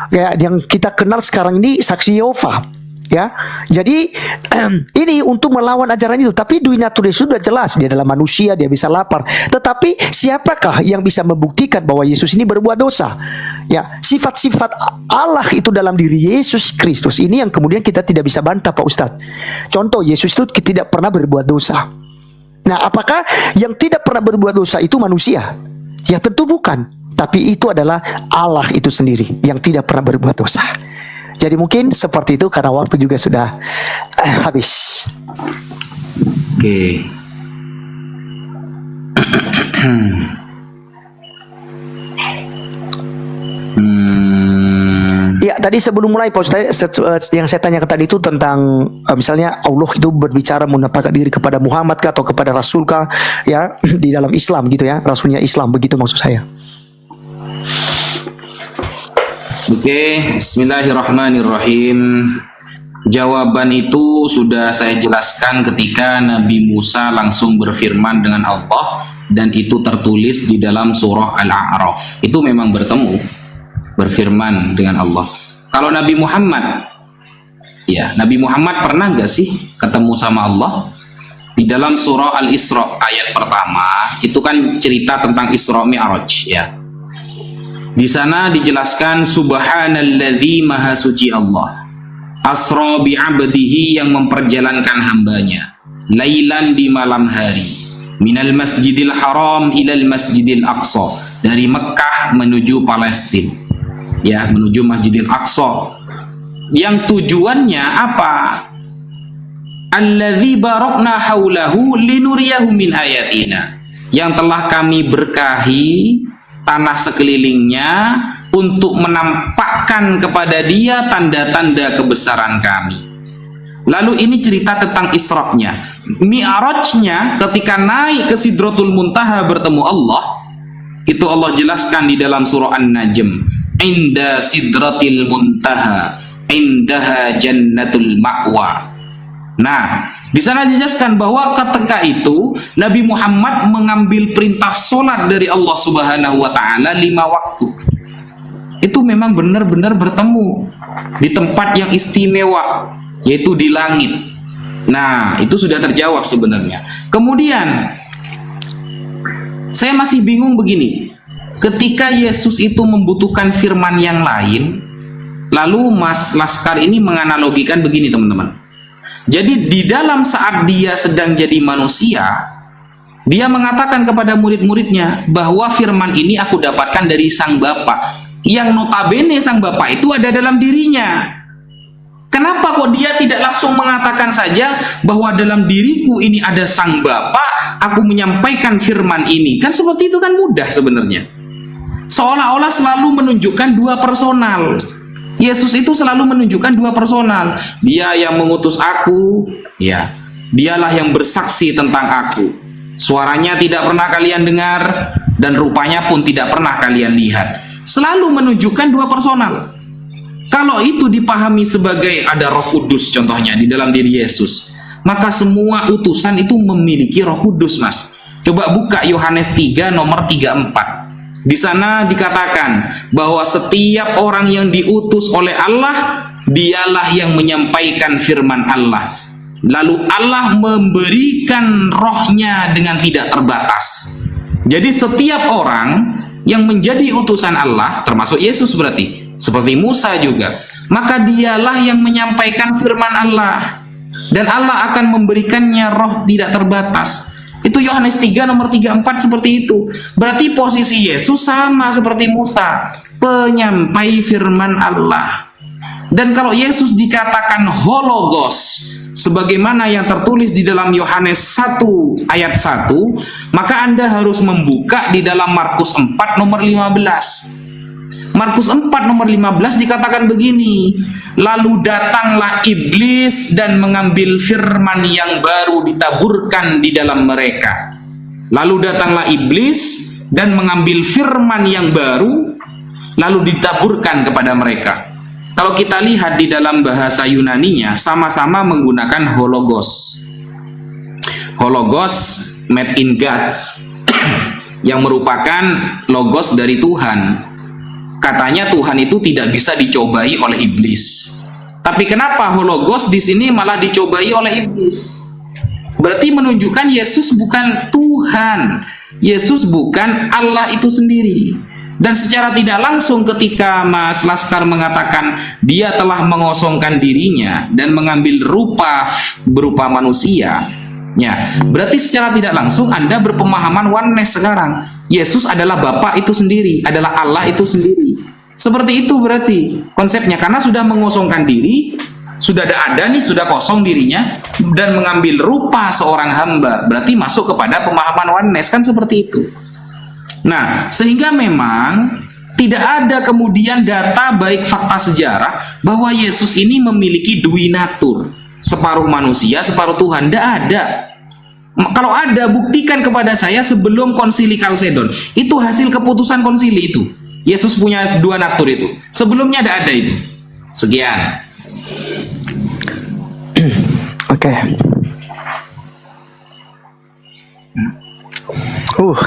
Ya, yang kita kenal sekarang ini saksi Yehova. Ya, jadi ini untuk melawan ajaran itu. Tapi duinatur Yesus sudah jelas, dia adalah manusia, dia bisa lapar. Tetapi siapakah yang bisa membuktikan bahwa Yesus ini berbuat dosa? Ya, sifat-sifat Allah itu dalam diri Yesus Kristus ini yang kemudian kita tidak bisa bantah, Pak Ustadz. Contoh, Yesus itu tidak pernah berbuat dosa. Nah, apakah yang tidak pernah berbuat dosa itu manusia? Ya, tentu bukan. Tapi itu adalah Allah itu sendiri yang tidak pernah berbuat dosa. Jadi mungkin seperti itu karena waktu juga sudah habis. Oke. Ya, tadi sebelum mulai Pak Ustaz, yang saya tanyakan tadi itu tentang misalnya Allah itu berbicara menampakkan diri kepada Muhammad kah atau kepada Rasul kah ya di dalam Islam gitu ya, Rasulnya Islam, begitu maksud saya. Oke, bismillahirrahmanirrahim. Jawaban itu sudah saya jelaskan ketika Nabi Musa langsung berfirman dengan Allah dan itu tertulis di dalam surah Al-A'raf. Itu memang berfirman dengan Allah. Kalau Nabi Muhammad, ya Nabi Muhammad pernah gak sih ketemu sama Allah? Di dalam surah Al-Isra ayat pertama itu kan cerita tentang Isra Mi'raj ya. Di sana dijelaskan subhanalladzi maha suci Allah. Asra bi 'abdihi yang memperjalankan hambanya. Lailan di malam hari. Minal masjidil haram ilal masjidil aqsa. Dari Mekah menuju Palestina. Ya, menuju Masjidil Aqsa. Yang tujuannya apa? Alladzi barakna haulahu linuriyahu min ayatina. Yang telah kami berkahi tanah sekelilingnya untuk menampakkan kepada dia tanda-tanda kebesaran kami. Lalu ini cerita tentang Isra-nya. Mi'rajnya ketika naik ke Sidratul Muntaha bertemu Allah, itu Allah jelaskan di dalam surah An-Najm. Inda Sidratil Muntaha, indaha jannatul ma'wa. Nah, di sana dijelaskan bahwa ketika itu Nabi Muhammad mengambil perintah sholat dari Allah Subhanahu wa Ta'ala 5 waktu. Itu memang benar-benar bertemu di tempat yang istimewa, yaitu di langit. Nah, itu sudah terjawab sebenarnya. Kemudian saya masih bingung begini. Ketika Yesus itu membutuhkan firman yang lain, lalu Mas Laskar ini menganalogikan begini, teman-teman. Jadi di dalam saat dia sedang jadi manusia, dia mengatakan kepada murid-muridnya bahwa firman ini aku dapatkan dari Sang Bapa, yang notabene Sang Bapa itu ada dalam dirinya. Kenapa kok dia tidak langsung mengatakan saja bahwa dalam diriku ini ada Sang Bapa, aku menyampaikan firman ini? Kan seperti itu kan mudah sebenarnya. Seolah-olah selalu menunjukkan dua personal. Yesus itu selalu menunjukkan dua personal. Dia yang mengutus aku, ya, dialah yang bersaksi tentang aku. Suaranya tidak pernah kalian dengar dan rupanya pun tidak pernah kalian lihat. Selalu menunjukkan dua personal. Kalau itu dipahami sebagai ada Roh Kudus contohnya di dalam diri Yesus, maka semua utusan itu memiliki Roh Kudus, Mas. Coba buka Yohanes 3 nomor 34. Di sana dikatakan bahwa setiap orang yang diutus oleh Allah, dialah yang menyampaikan firman Allah. Lalu Allah memberikan rohnya dengan tidak terbatas. Jadi setiap orang yang menjadi utusan Allah, termasuk Yesus berarti, seperti Musa juga, maka dialah yang menyampaikan firman Allah. Dan Allah akan memberikannya roh tidak terbatas. Itu Yohanes 3 nomor 34 seperti itu. Berarti posisi Yesus sama seperti Musa, penyampai firman Allah. Dan kalau Yesus dikatakan hologos, sebagaimana yang tertulis di dalam Yohanes 1 ayat 1, maka Anda harus membuka di dalam Markus 4 nomor 15. Markus 4 nomor 15 dikatakan begini, lalu datanglah iblis dan mengambil firman yang baru ditaburkan di dalam mereka. Lalu datanglah iblis dan mengambil firman yang baru lalu ditaburkan kepada mereka. Kalau kita lihat di dalam bahasa Yunaninya, sama-sama menggunakan hologos. Hologos made in God yang merupakan logos dari Tuhan. Katanya Tuhan itu tidak bisa dicobai oleh iblis. Tapi kenapa hologos di sini malah dicobai oleh iblis? Berarti menunjukkan Yesus bukan Tuhan. Yesus bukan Allah itu sendiri. Dan secara tidak langsung ketika Mas Laskar mengatakan dia telah mengosongkan dirinya dan mengambil rupa berupa manusia, ya, berarti secara tidak langsung Anda berpemahaman oneness sekarang. Yesus adalah Bapa itu sendiri, adalah Allah itu sendiri. Seperti itu berarti konsepnya, karena sudah mengosongkan diri, sudah ada nih, sudah kosong dirinya dan mengambil rupa seorang hamba, berarti masuk kepada pemahaman oneness, kan seperti itu. Nah, sehingga memang tidak ada kemudian data baik fakta sejarah bahwa Yesus ini memiliki duinatur, separuh manusia, separuh Tuhan. Tidak ada. Kalau ada, buktikan kepada saya sebelum konsili Kalsedon. Itu hasil keputusan konsili itu. Yesus punya dua natur itu. Sebelumnya tidak ada itu. Sekian. Oke.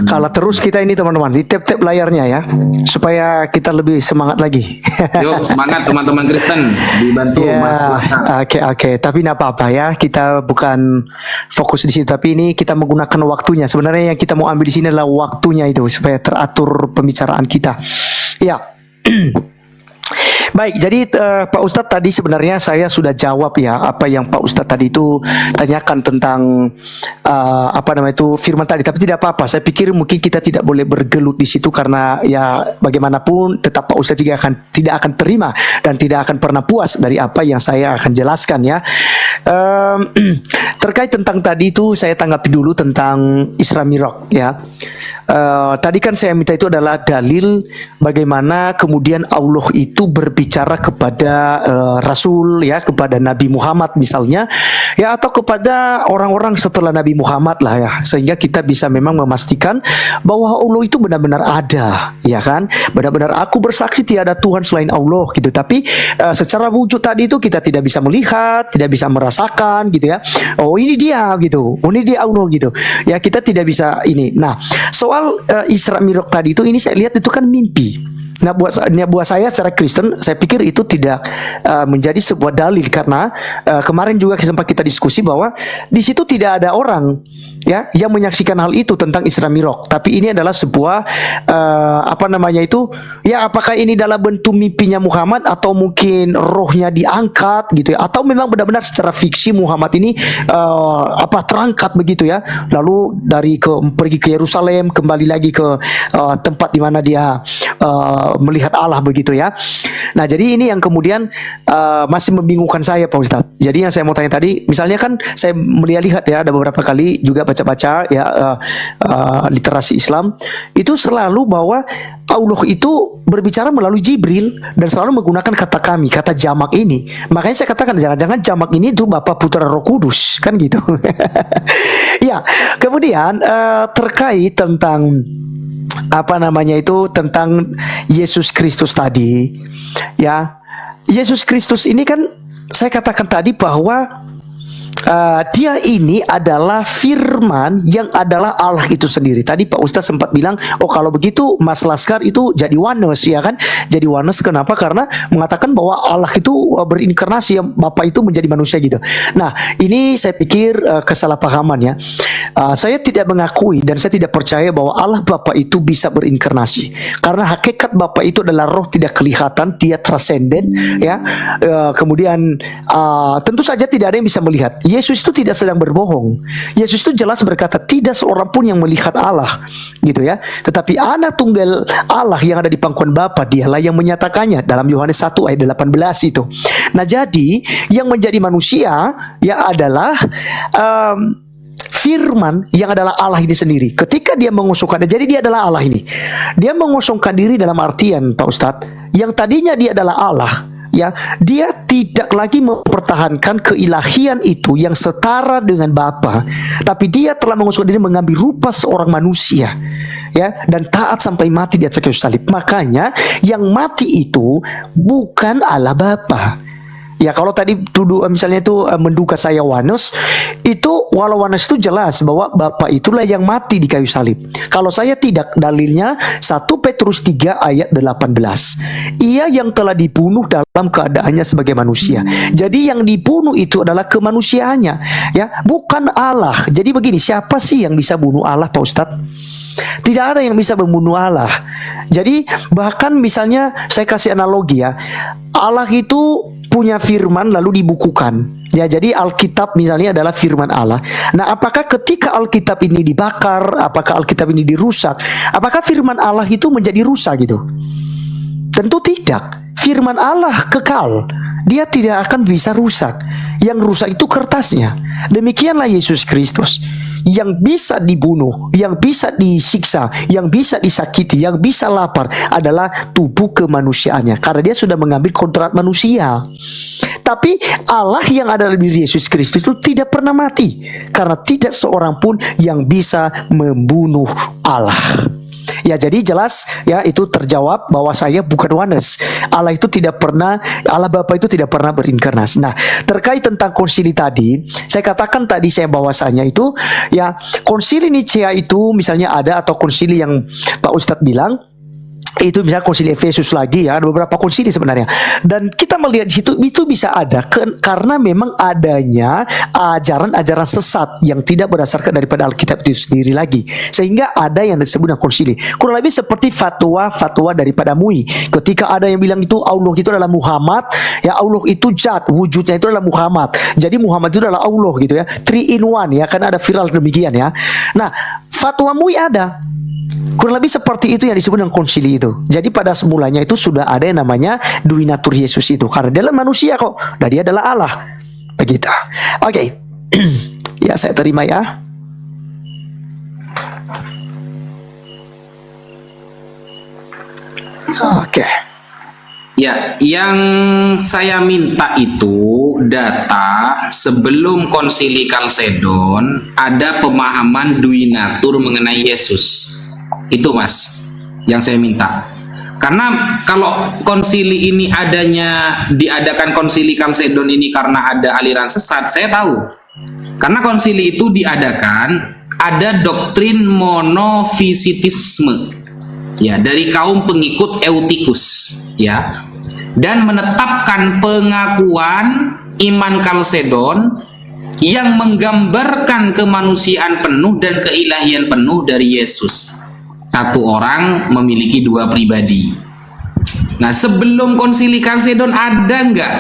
Kalau terus kita ini teman-teman di tap-tap layarnya ya, supaya kita lebih semangat lagi. Yuk semangat teman-teman Kristen, dibantu Ya, Mas Laskar. oke. Tapi tidak apa-apa ya, kita bukan fokus di situ, tapi ini kita menggunakan waktunya. Sebenarnya yang kita mau ambil di sini adalah waktunya itu, supaya teratur pembicaraan kita. Ya. Baik, jadi Pak Ustadz tadi sebenarnya saya sudah jawab ya apa yang Pak Ustadz tadi itu tanyakan tentang apa namanya itu firman tadi. Tapi tidak apa-apa. Saya pikir mungkin kita tidak boleh bergelut di situ karena ya bagaimanapun tetap Pak Ustadz juga tidak akan terima dan tidak akan pernah puas dari apa yang saya akan jelaskan ya. Terkait tentang tadi itu saya tanggapi dulu tentang Isra Mi'raj ya. Tadi kan saya minta itu adalah dalil bagaimana kemudian Allah itu berbicara kepada Rasul ya, kepada Nabi Muhammad misalnya ya, atau kepada orang-orang setelah Nabi Muhammad lah ya, sehingga kita bisa memang memastikan bahwa Allah itu benar-benar ada ya kan, benar-benar aku bersaksi tiada Tuhan selain Allah gitu. Tapi secara wujud tadi itu kita tidak bisa melihat, tidak bisa merasakan gitu ya, oh ini dia gitu, oh ini dia Allah gitu ya, kita tidak bisa ini. Nah soal Isra Mi'raj tadi itu, ini saya lihat itu kan mimpi. Nah buat saya secara Kristen, saya pikir itu tidak menjadi sebuah dalil karena kemarin juga sempat kita diskusi bahwa di situ tidak ada orang ya yang menyaksikan hal itu tentang Isra Mi'raj. Tapi ini adalah sebuah apa namanya itu ya, apakah ini dalam bentuk mimpinya Muhammad atau mungkin rohnya diangkat gitu ya, atau memang benar-benar secara fiksi Muhammad ini apa terangkat begitu ya, lalu pergi ke Yerusalem, kembali lagi ke tempat di mana dia melihat Allah begitu ya. Nah jadi ini yang kemudian masih membingungkan saya Pak Ustadz. Jadi yang saya mau tanya tadi, misalnya kan saya melihat ya, ada beberapa kali juga baca-baca ya literasi Islam itu selalu bahwa Allah itu berbicara melalui Jibril dan selalu menggunakan kata kami, kata jamak ini. Makanya saya katakan jangan-jangan jamak ini itu Bapa Putra Roh Kudus kan gitu. Ya, kemudian terkait tentang apa namanya itu tentang Yesus Kristus tadi ya, Yesus Kristus ini kan saya katakan tadi bahwa dia ini adalah firman yang adalah Allah itu sendiri. Tadi Pak Ustadz sempat bilang, oh kalau begitu Mas Laskar itu jadi oneness ya kan. Jadi oneness kenapa? Karena mengatakan bahwa Allah itu berinkarnasi ya, Bapa itu menjadi manusia gitu. Nah ini saya pikir kesalahpahaman ya. Saya tidak mengakui dan saya tidak percaya bahwa Allah Bapa itu bisa berinkarnasi. Karena hakikat Bapa itu adalah roh tidak kelihatan, dia transenden ya. Kemudian tentu saja tidak ada yang bisa melihat. Yesus itu tidak sedang berbohong. Yesus itu jelas berkata tidak seorang pun yang melihat Allah gitu ya. Tetapi anak tunggal Allah yang ada di pangkuan Bapa, dialah yang menyatakannya dalam Yohanes 1 ayat 18 itu. Nah jadi yang menjadi manusia ya adalah firman yang adalah Allah ini sendiri. Ketika dia mengosongkan, jadi dia adalah Allah ini. Dia mengosongkan diri dalam artian Pak Ustadz, yang tadinya dia adalah Allah ya, dia tidak lagi mempertahankan keilahian itu yang setara dengan Bapa, tapi dia telah mengosongkan diri mengambil rupa seorang manusia ya, dan taat sampai mati di atas kayu salib. Makanya yang mati itu bukan Allah Bapa. Ya kalau tadi tuduh misalnya itu menduga saya oneness, itu walau oneness itu jelas bahwa Bapa itulah yang mati di kayu salib. Kalau saya tidak, dalilnya 1 Petrus 3 ayat 18. Ia yang telah dibunuh dalam keadaannya sebagai manusia. Jadi yang dibunuh itu adalah kemanusiaannya ya, bukan Allah. Jadi begini, siapa sih yang bisa bunuh Allah Pak Ustadz? Tidak ada yang bisa membunuh Allah. Jadi bahkan misalnya saya kasih analogi ya, Allah itu punya firman lalu dibukukan. Ya, jadi Alkitab misalnya adalah firman Allah. Nah, apakah ketika Alkitab ini dibakar, apakah Alkitab ini dirusak, apakah firman Allah itu menjadi rusak gitu? Tentu tidak. Firman Allah kekal. Dia tidak akan bisa rusak. Yang rusak itu kertasnya. Demikianlah Yesus Kristus. Yang bisa dibunuh, yang bisa disiksa, yang bisa disakiti, yang bisa lapar adalah tubuh kemanusiaannya. Karena dia sudah mengambil kodrat manusia. Tapi Allah yang ada dalam diri Yesus Kristus itu tidak pernah mati. Karena tidak seorang pun yang bisa membunuh Allah. Ya jadi jelas ya, itu terjawab bahwa saya bukan oneness. Allah itu tidak pernah, Allah Bapa itu tidak pernah berinkarnasi. Nah terkait tentang konsili tadi, saya katakan tadi saya bahwasanya itu ya, konsili Nicea itu misalnya ada, atau konsili yang Pak Ustadz bilang Itu misalnya konsili Efesus lagi ya, ada beberapa konsili sebenarnya. Dan kita melihat di situ itu bisa ada karena memang adanya ajaran-ajaran sesat yang tidak berdasarkan daripada Alkitab itu sendiri lagi. Sehingga ada yang disebut dengan konsili. Kurang lebih seperti fatwa-fatwa daripada MUI. Ketika ada yang bilang itu Allah itu adalah Muhammad, ya Allah itu zat, wujudnya itu adalah Muhammad. Jadi Muhammad itu adalah Allah gitu ya. 3 in 1 ya, karena ada viral demikian ya. Nah, fatwa MUI ada. Kurang lebih seperti itu yang disebut dengan konsili itu. Jadi pada semulanya itu sudah ada yang namanya duinatur Yesus itu. Karena dia adalah manusia kok. Dan dia adalah Allah. Begitu. Oke. Ya, saya terima ya. Oke. Ya, yang saya minta itu data sebelum konsili Kalsedon ada pemahaman duinatur mengenai Yesus. Itu Mas, yang saya minta. Karena kalau konsili ini diadakan konsili Kalsedon ini karena ada aliran sesat, saya tahu. Karena konsili itu diadakan ada doktrin monofisitisme. Ya, dari kaum pengikut Eutikus, ya. Dan menetapkan pengakuan iman Kalsedon yang menggambarkan kemanusiaan penuh dan keilahian penuh dari Yesus. Satu orang memiliki 2 pribadi. Nah, sebelum konsili Kalsedon ada nggak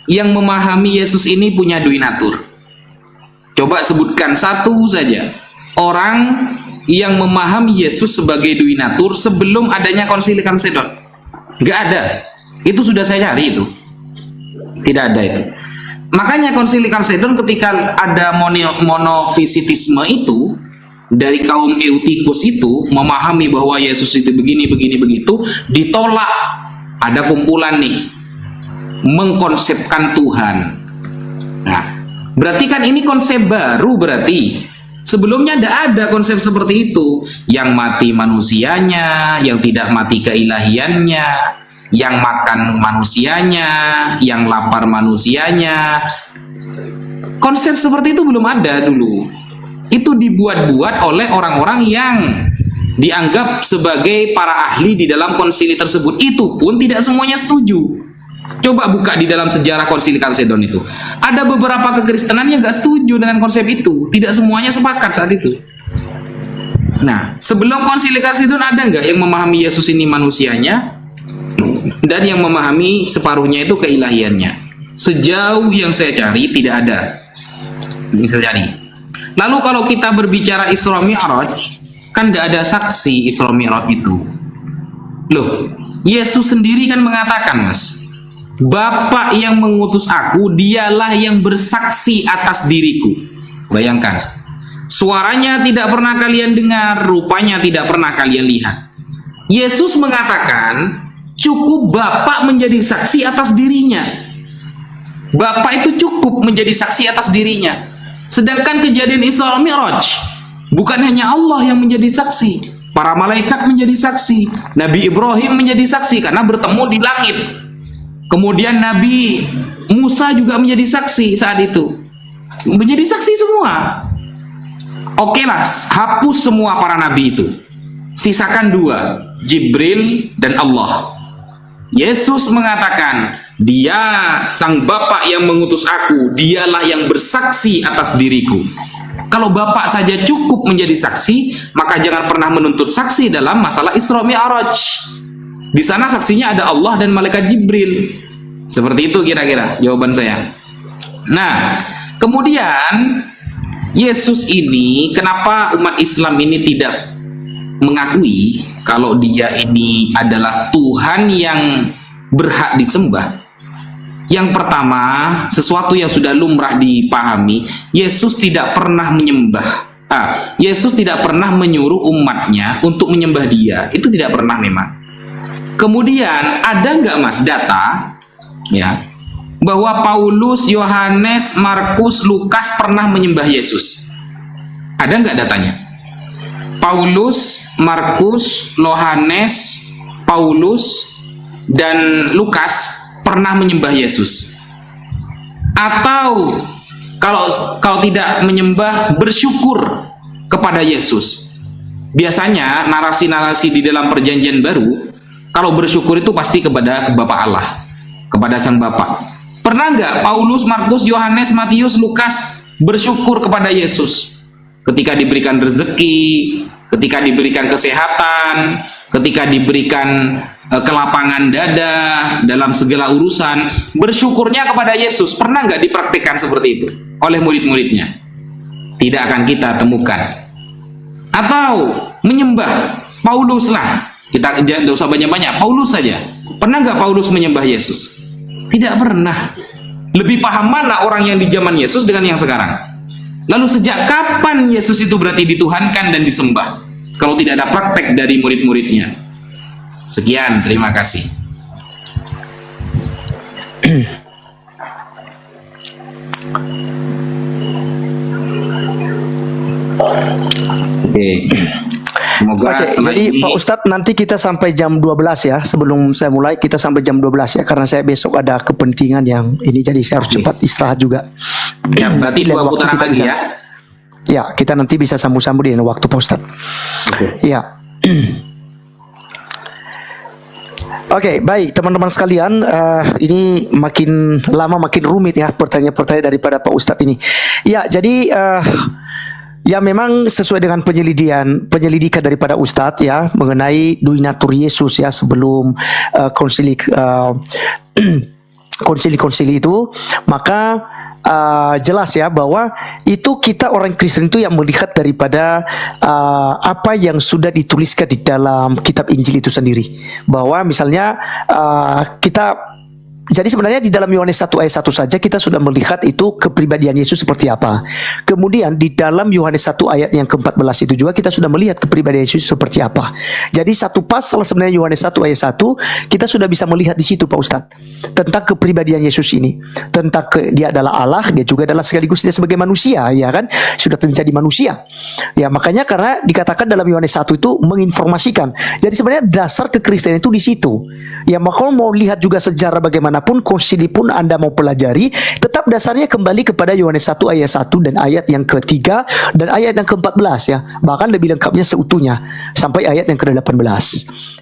yang memahami Yesus ini punya duinatur? Coba sebutkan satu saja orang yang memahami Yesus sebagai duinatur sebelum adanya konsili Kalsedon. Nggak ada. Itu sudah saya cari itu. Tidak ada itu. Makanya konsili Kalsedon ketika ada monofisitisme itu, dari kaum Eutikus itu memahami bahwa Yesus itu begini begitu, ditolak. Ada kumpulan nih mengkonsepkan Tuhan. Nah, berarti kan ini konsep baru berarti. Sebelumnya tidak ada konsep seperti itu. Yang mati manusianya, yang tidak mati keilahiannya, yang makan manusianya, yang lapar manusianya. Konsep seperti itu belum ada dulu. Itu dibuat-buat oleh orang-orang yang dianggap sebagai para ahli di dalam konsili tersebut. Itu pun tidak semuanya setuju. Coba buka di dalam sejarah konsili Kalsedon itu. Ada beberapa kekristenan yang gak setuju dengan konsep itu. Tidak semuanya sepakat saat itu. Nah, sebelum konsili Kalsedon ada nggak yang memahami Yesus ini manusianya dan yang memahami separuhnya itu keilahiannya? Sejauh yang saya cari tidak ada. Yang saya cari. Lalu kalau kita berbicara Isra Mi'raj, kan tidak ada saksi Isra Mi'raj itu. Loh, Yesus sendiri kan mengatakan, Mas, Bapa yang mengutus aku, dialah yang bersaksi atas diriku. Bayangkan, suaranya tidak pernah kalian dengar, rupanya tidak pernah kalian lihat. Yesus mengatakan, cukup Bapa menjadi saksi atas dirinya. Bapa itu cukup menjadi saksi atas dirinya. Sedangkan kejadian Isra Mi'raj, bukan hanya Allah yang menjadi saksi, para malaikat menjadi saksi, Nabi Ibrahim menjadi saksi karena bertemu di langit. Kemudian Nabi Musa juga menjadi saksi saat itu. Menjadi saksi semua. Oke lah, hapus semua para nabi itu. Sisakan 2, Jibril dan Allah. Yesus mengatakan, dia sang Bapa yang mengutus aku, dialah yang bersaksi atas diriku. Kalau Bapa saja cukup menjadi saksi, maka jangan pernah menuntut saksi dalam masalah Isra Mi'raj. Di sana saksinya ada Allah dan malaikat Jibril. Seperti itu kira-kira jawaban saya. Nah, kemudian Yesus ini, kenapa umat Islam ini tidak mengakui kalau dia ini adalah Tuhan yang berhak disembah? Yang pertama, sesuatu yang sudah lumrah dipahami, Yesus tidak pernah menyembah. Yesus tidak pernah menyuruh umatnya untuk menyembah dia. Itu tidak pernah memang. Kemudian ada nggak Mas data, ya, bahwa Paulus, Yohanes, Markus, Lukas pernah menyembah Yesus? Ada nggak datanya? Paulus, Markus, Yohanes, Paulus, dan Lukas pernah menyembah Yesus? Atau kalau tidak menyembah, bersyukur kepada Yesus? Biasanya narasi-narasi di dalam Perjanjian Baru Kalau bersyukur itu pasti kepada Bapa Allah, kepada Sang Bapa. Pernah nggak Paulus, Markus, Yohanes, Matius, Lukas bersyukur kepada Yesus ketika diberikan rezeki, ketika diberikan kesehatan, ketika diberikan kelapangan dada dalam segala urusan? Bersyukurnya kepada Yesus pernah nggak dipraktikkan seperti itu oleh murid-muridnya? Tidak akan kita temukan. Atau menyembah, Paulus lah, kita jangan usah banyak-banyak, Paulus saja. Pernah nggak Paulus menyembah Yesus? Tidak pernah. Lebih paham mana orang yang di zaman Yesus dengan yang sekarang? Lalu sejak kapan Yesus itu berarti dituhankan dan disembah kalau tidak ada praktek dari murid-muridnya? Sekian, terima kasih. Oke. Semoga Oke, setelah jadi ini, Pak Ustadz nanti kita sampai jam 12 ya. Sebelum saya mulai kita sampai jam 12 ya, karena saya besok ada kepentingan yang ini, jadi saya harus cepat istirahat juga. ya, berarti Dan 2 waktu putaran kita lagi bisa- ya. Ya, kita nanti bisa sambung-sambung di waktu Pak Ustadz. Oke. Ya. Oke, baik teman-teman sekalian, ini makin lama makin rumit ya pertanyaan-pertanyaan daripada Pak Ustadz ini. Ya, jadi ya memang sesuai dengan penyelidikan daripada Ustadz ya mengenai Duinatur Yesus ya sebelum konsili konsili itu, maka jelas ya bahwa itu kita orang Kristen itu yang melihat daripada apa yang sudah dituliskan di dalam kitab Injil itu sendiri, bahwa misalnya kita, jadi sebenarnya di dalam Yohanes 1 ayat 1 saja kita sudah melihat itu kepribadian Yesus seperti apa. Kemudian di dalam Yohanes 1 ayat yang ke-14 itu juga kita sudah melihat kepribadian Yesus seperti apa. Jadi satu pasal sebenarnya Yohanes 1 ayat 1 kita sudah bisa melihat di situ Pak Ustadz tentang kepribadian Yesus ini. Tentang dia adalah Allah, dia juga adalah sekaligus dia sebagai manusia, ya kan? Sudah menjadi manusia. Ya, makanya karena dikatakan dalam Yohanes 1 itu menginformasikan. Jadi sebenarnya dasar kekristenan itu di situ. Ya, maka mau lihat juga sejarah bagaimana pun konsili pun Anda mau pelajari, tetap dasarnya kembali kepada Yohanes 1 ayat 1 dan ayat yang ketiga dan ayat yang ke-14 ya. Bahkan lebih lengkapnya seutuhnya sampai ayat yang ke-18.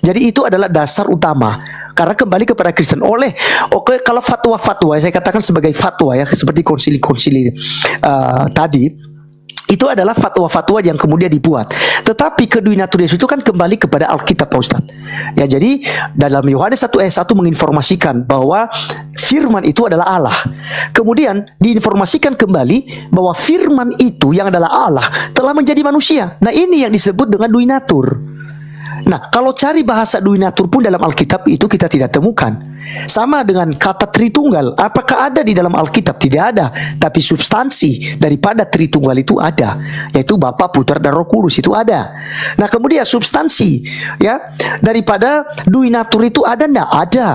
Jadi itu adalah dasar utama. Karena kembali kepada Kristen kalau fatwa-fatwa, saya katakan sebagai fatwa ya, seperti konsili-konsili tadi, itu adalah fatwa-fatwa yang kemudian dibuat. Tetapi keduinatur Yesus itu kan kembali kepada Alkitab Pak Ustadz. Ya, jadi dalam Yohanes 1 ayat 1 menginformasikan bahwa firman itu adalah Allah. Kemudian diinformasikan kembali bahwa firman itu yang adalah Allah telah menjadi manusia. Nah, ini yang disebut dengan duinatur. Nah, kalau cari bahasa duinatur pun dalam Alkitab itu kita tidak temukan. Sama dengan kata Tritunggal, apakah ada di dalam Alkitab? Tidak ada. Tapi substansi daripada Tritunggal itu ada, yaitu Bapa, Putra, dan Roh Kudus itu ada. Nah, kemudian substansi ya daripada duinatur itu ada enggak? Ada.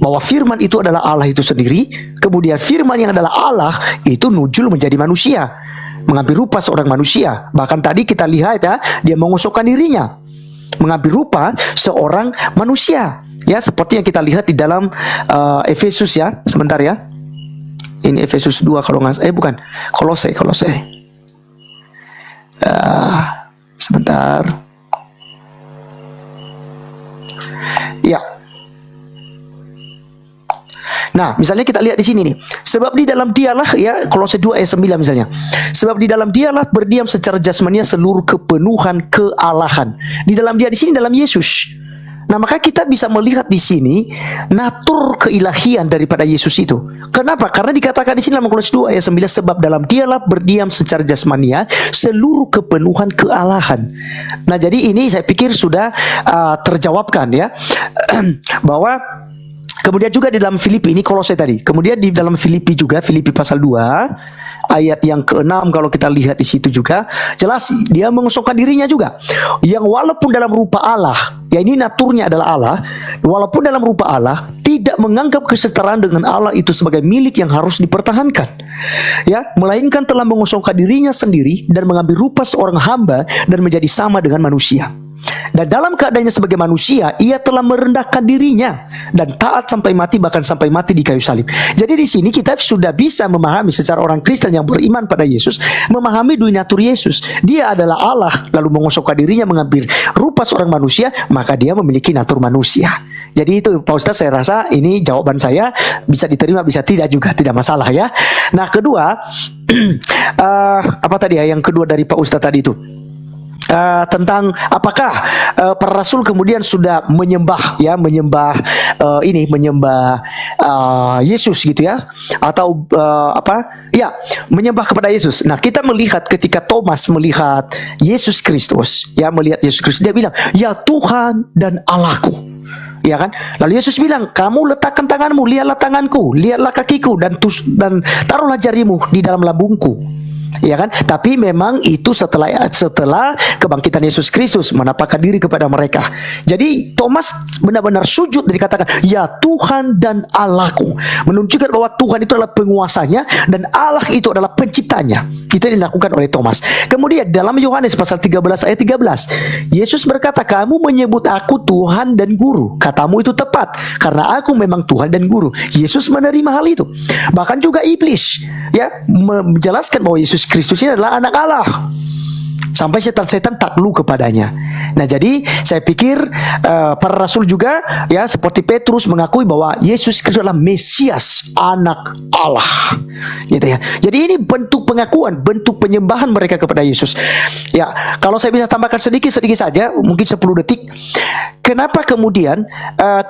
Bahwa firman itu adalah Allah itu sendiri. Kemudian firman yang adalah Allah itu nujul menjadi manusia, mengambil rupa seorang manusia. Bahkan tadi kita lihat ya, dia mengosokkan dirinya, mengambil rupa seorang manusia. Ya, seperti yang kita lihat di dalam Efesus ya. Sebentar ya. Ini Efesus 2 kalau nggak bukan. Kolose. Sebentar. Ya. Nah, misalnya kita lihat di sini nih. Sebab di dalam dialah ya, Kolose 2 ayat 9 misalnya. Sebab di dalam dialah berdiam secara jasmania seluruh kepenuhan kealahan. Di dalam dia di sini dalam Yesus. Nah, maka kita bisa melihat di sini natur keilahian daripada Yesus itu. Kenapa? Karena dikatakan di sini dalam Kolose 2 ayat 9, sebab dalam dialah berdiam secara jasmania seluruh kepenuhan kealahan. Nah, jadi ini saya pikir sudah terjawabkan ya. Bahwa kemudian juga di dalam Filipi, ini Kolose tadi. Kemudian di dalam Filipi juga, Filipi pasal 2 ayat yang ke-6 kalau kita lihat di situ juga jelas dia mengosongkan dirinya juga. Yang walaupun dalam rupa Allah, ya ini naturnya adalah Allah, walaupun dalam rupa Allah tidak menganggap kesetaraan dengan Allah itu sebagai milik yang harus dipertahankan. Ya, melainkan telah mengosongkan dirinya sendiri dan mengambil rupa seorang hamba dan menjadi sama dengan manusia. Dan dalam keadaannya sebagai manusia, ia telah merendahkan dirinya dan taat sampai mati, bahkan sampai mati di kayu salib. Jadi di sini kita sudah bisa memahami secara orang Kristen yang beriman pada Yesus, memahami duinatur Yesus. Dia adalah Allah, lalu mengosokkan dirinya mengambil rupa seorang manusia, maka dia memiliki natur manusia. Jadi itu Pak Ustadz, saya rasa ini jawaban saya bisa diterima, bisa tidak juga, tidak masalah ya. Nah kedua, apa tadi ya yang kedua dari Pak Ustadz tadi itu? Tentang apakah para rasul kemudian sudah menyembah ya, menyembah Yesus gitu ya, atau menyembah kepada Yesus. Nah kita melihat ketika Thomas melihat Yesus Kristus ya, melihat Yesus Kristus, dia bilang, ya Tuhan dan Allahku, ya kan? Lalu Yesus bilang, kamu letakkan tanganmu, lihatlah tanganku, lihatlah kakiku, dan taruhlah jarimu di dalam lambungku, ya kan? Tapi memang itu setelah kebangkitan Yesus Kristus menampakkan diri kepada mereka. Jadi Thomas benar-benar sujud dan dikatakan, ya Tuhan dan Allahku, menunjukkan bahwa Tuhan itu adalah penguasanya dan Allah itu adalah penciptanya. Itu yang dilakukan oleh Thomas. Kemudian dalam Yohanes pasal 13 ayat 13, Yesus berkata, kamu menyebut aku Tuhan dan Guru. Katamu itu tepat, karena aku memang Tuhan dan Guru. Yesus menerima hal itu. Bahkan juga iblis ya menjelaskan bahwa Yesus Kristus ini adalah anak Allah, sampai setan-setan takluk kepadanya. Nah jadi saya pikir para rasul juga ya seperti Petrus mengakui bahwa Yesus Kristus adalah Mesias, anak Allah, gitu ya. Jadi ini bentuk pengakuan, bentuk penyembahan mereka kepada Yesus. Ya, kalau saya bisa tambahkan sedikit saja, mungkin 10 detik. Kenapa kemudian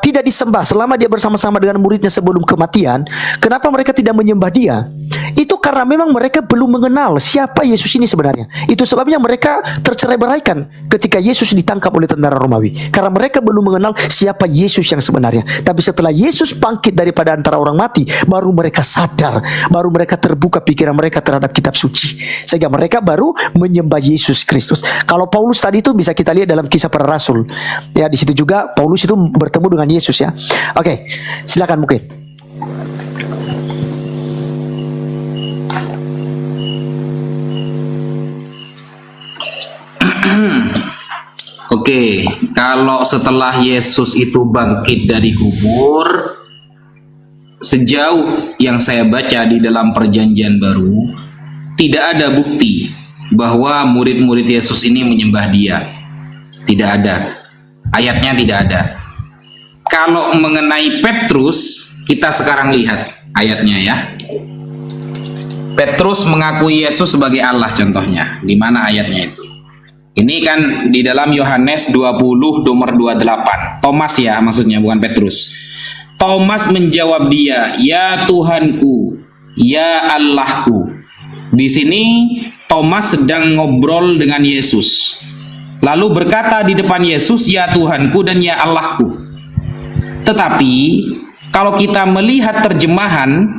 tidak disembah selama dia bersama-sama dengan muridnya sebelum kematian? Kenapa mereka tidak menyembah dia? Itu karena memang mereka belum mengenal siapa Yesus ini sebenarnya. Itu sebabnya mereka tercerai-beraikan ketika Yesus ditangkap oleh tentara Romawi, karena mereka belum mengenal siapa Yesus yang sebenarnya. Tapi setelah Yesus bangkit daripada antara orang mati, baru mereka sadar, baru mereka terbuka pikiran mereka terhadap kitab suci, sehingga mereka baru menyembah Yesus Kristus. Kalau Paulus tadi itu bisa kita lihat dalam Kisah Para Rasul. Ya, di situ juga Paulus itu bertemu dengan Yesus ya. Oke, silakan mungkin. Oke, kalau setelah Yesus itu bangkit dari kubur, sejauh yang saya baca di dalam Perjanjian Baru, tidak ada bukti bahwa murid-murid Yesus ini menyembah Dia. Tidak ada. Ayatnya tidak ada. Kalau mengenai Petrus, kita sekarang lihat ayatnya ya. Petrus mengakui Yesus sebagai Allah contohnya. Di mana ayatnya itu? Ini kan di dalam Yohanes 20 nomor 28. Thomas ya maksudnya, bukan Petrus. Thomas menjawab dia, ya Tuhanku, ya Allahku. Di sini Thomas sedang ngobrol dengan Yesus. Lalu berkata di depan Yesus, ya Tuhanku dan ya Allahku. Tetapi kalau kita melihat terjemahan,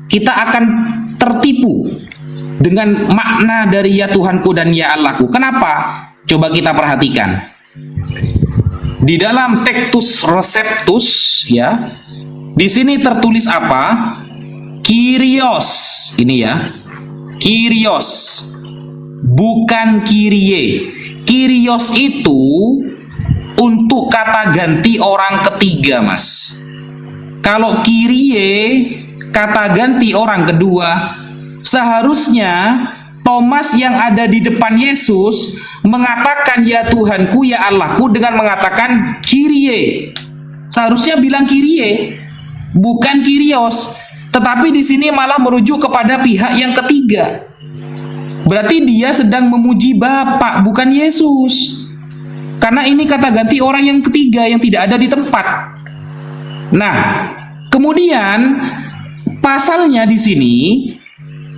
kita akan tertipu dengan makna dari ya Tuhanku dan ya Allahku. Kenapa? Coba kita perhatikan. Di dalam Textus Receptus ya, di sini tertulis apa? Kyrios. Ini ya. Kyrios. Bukan Kyrie. Kyrios itu untuk kata ganti orang ketiga, Mas. Kalau Kyrie kata ganti orang kedua, seharusnya Thomas yang ada di depan Yesus mengatakan ya Tuhanku, ya Allahku dengan mengatakan Kyrie. Seharusnya bilang Kyrie, bukan Kyrios. Tetapi di sini malah merujuk kepada pihak yang ketiga. Berarti dia sedang memuji Bapa, bukan Yesus. Karena ini kata ganti orang yang ketiga yang tidak ada di tempat. Nah, kemudian pasalnya di sini,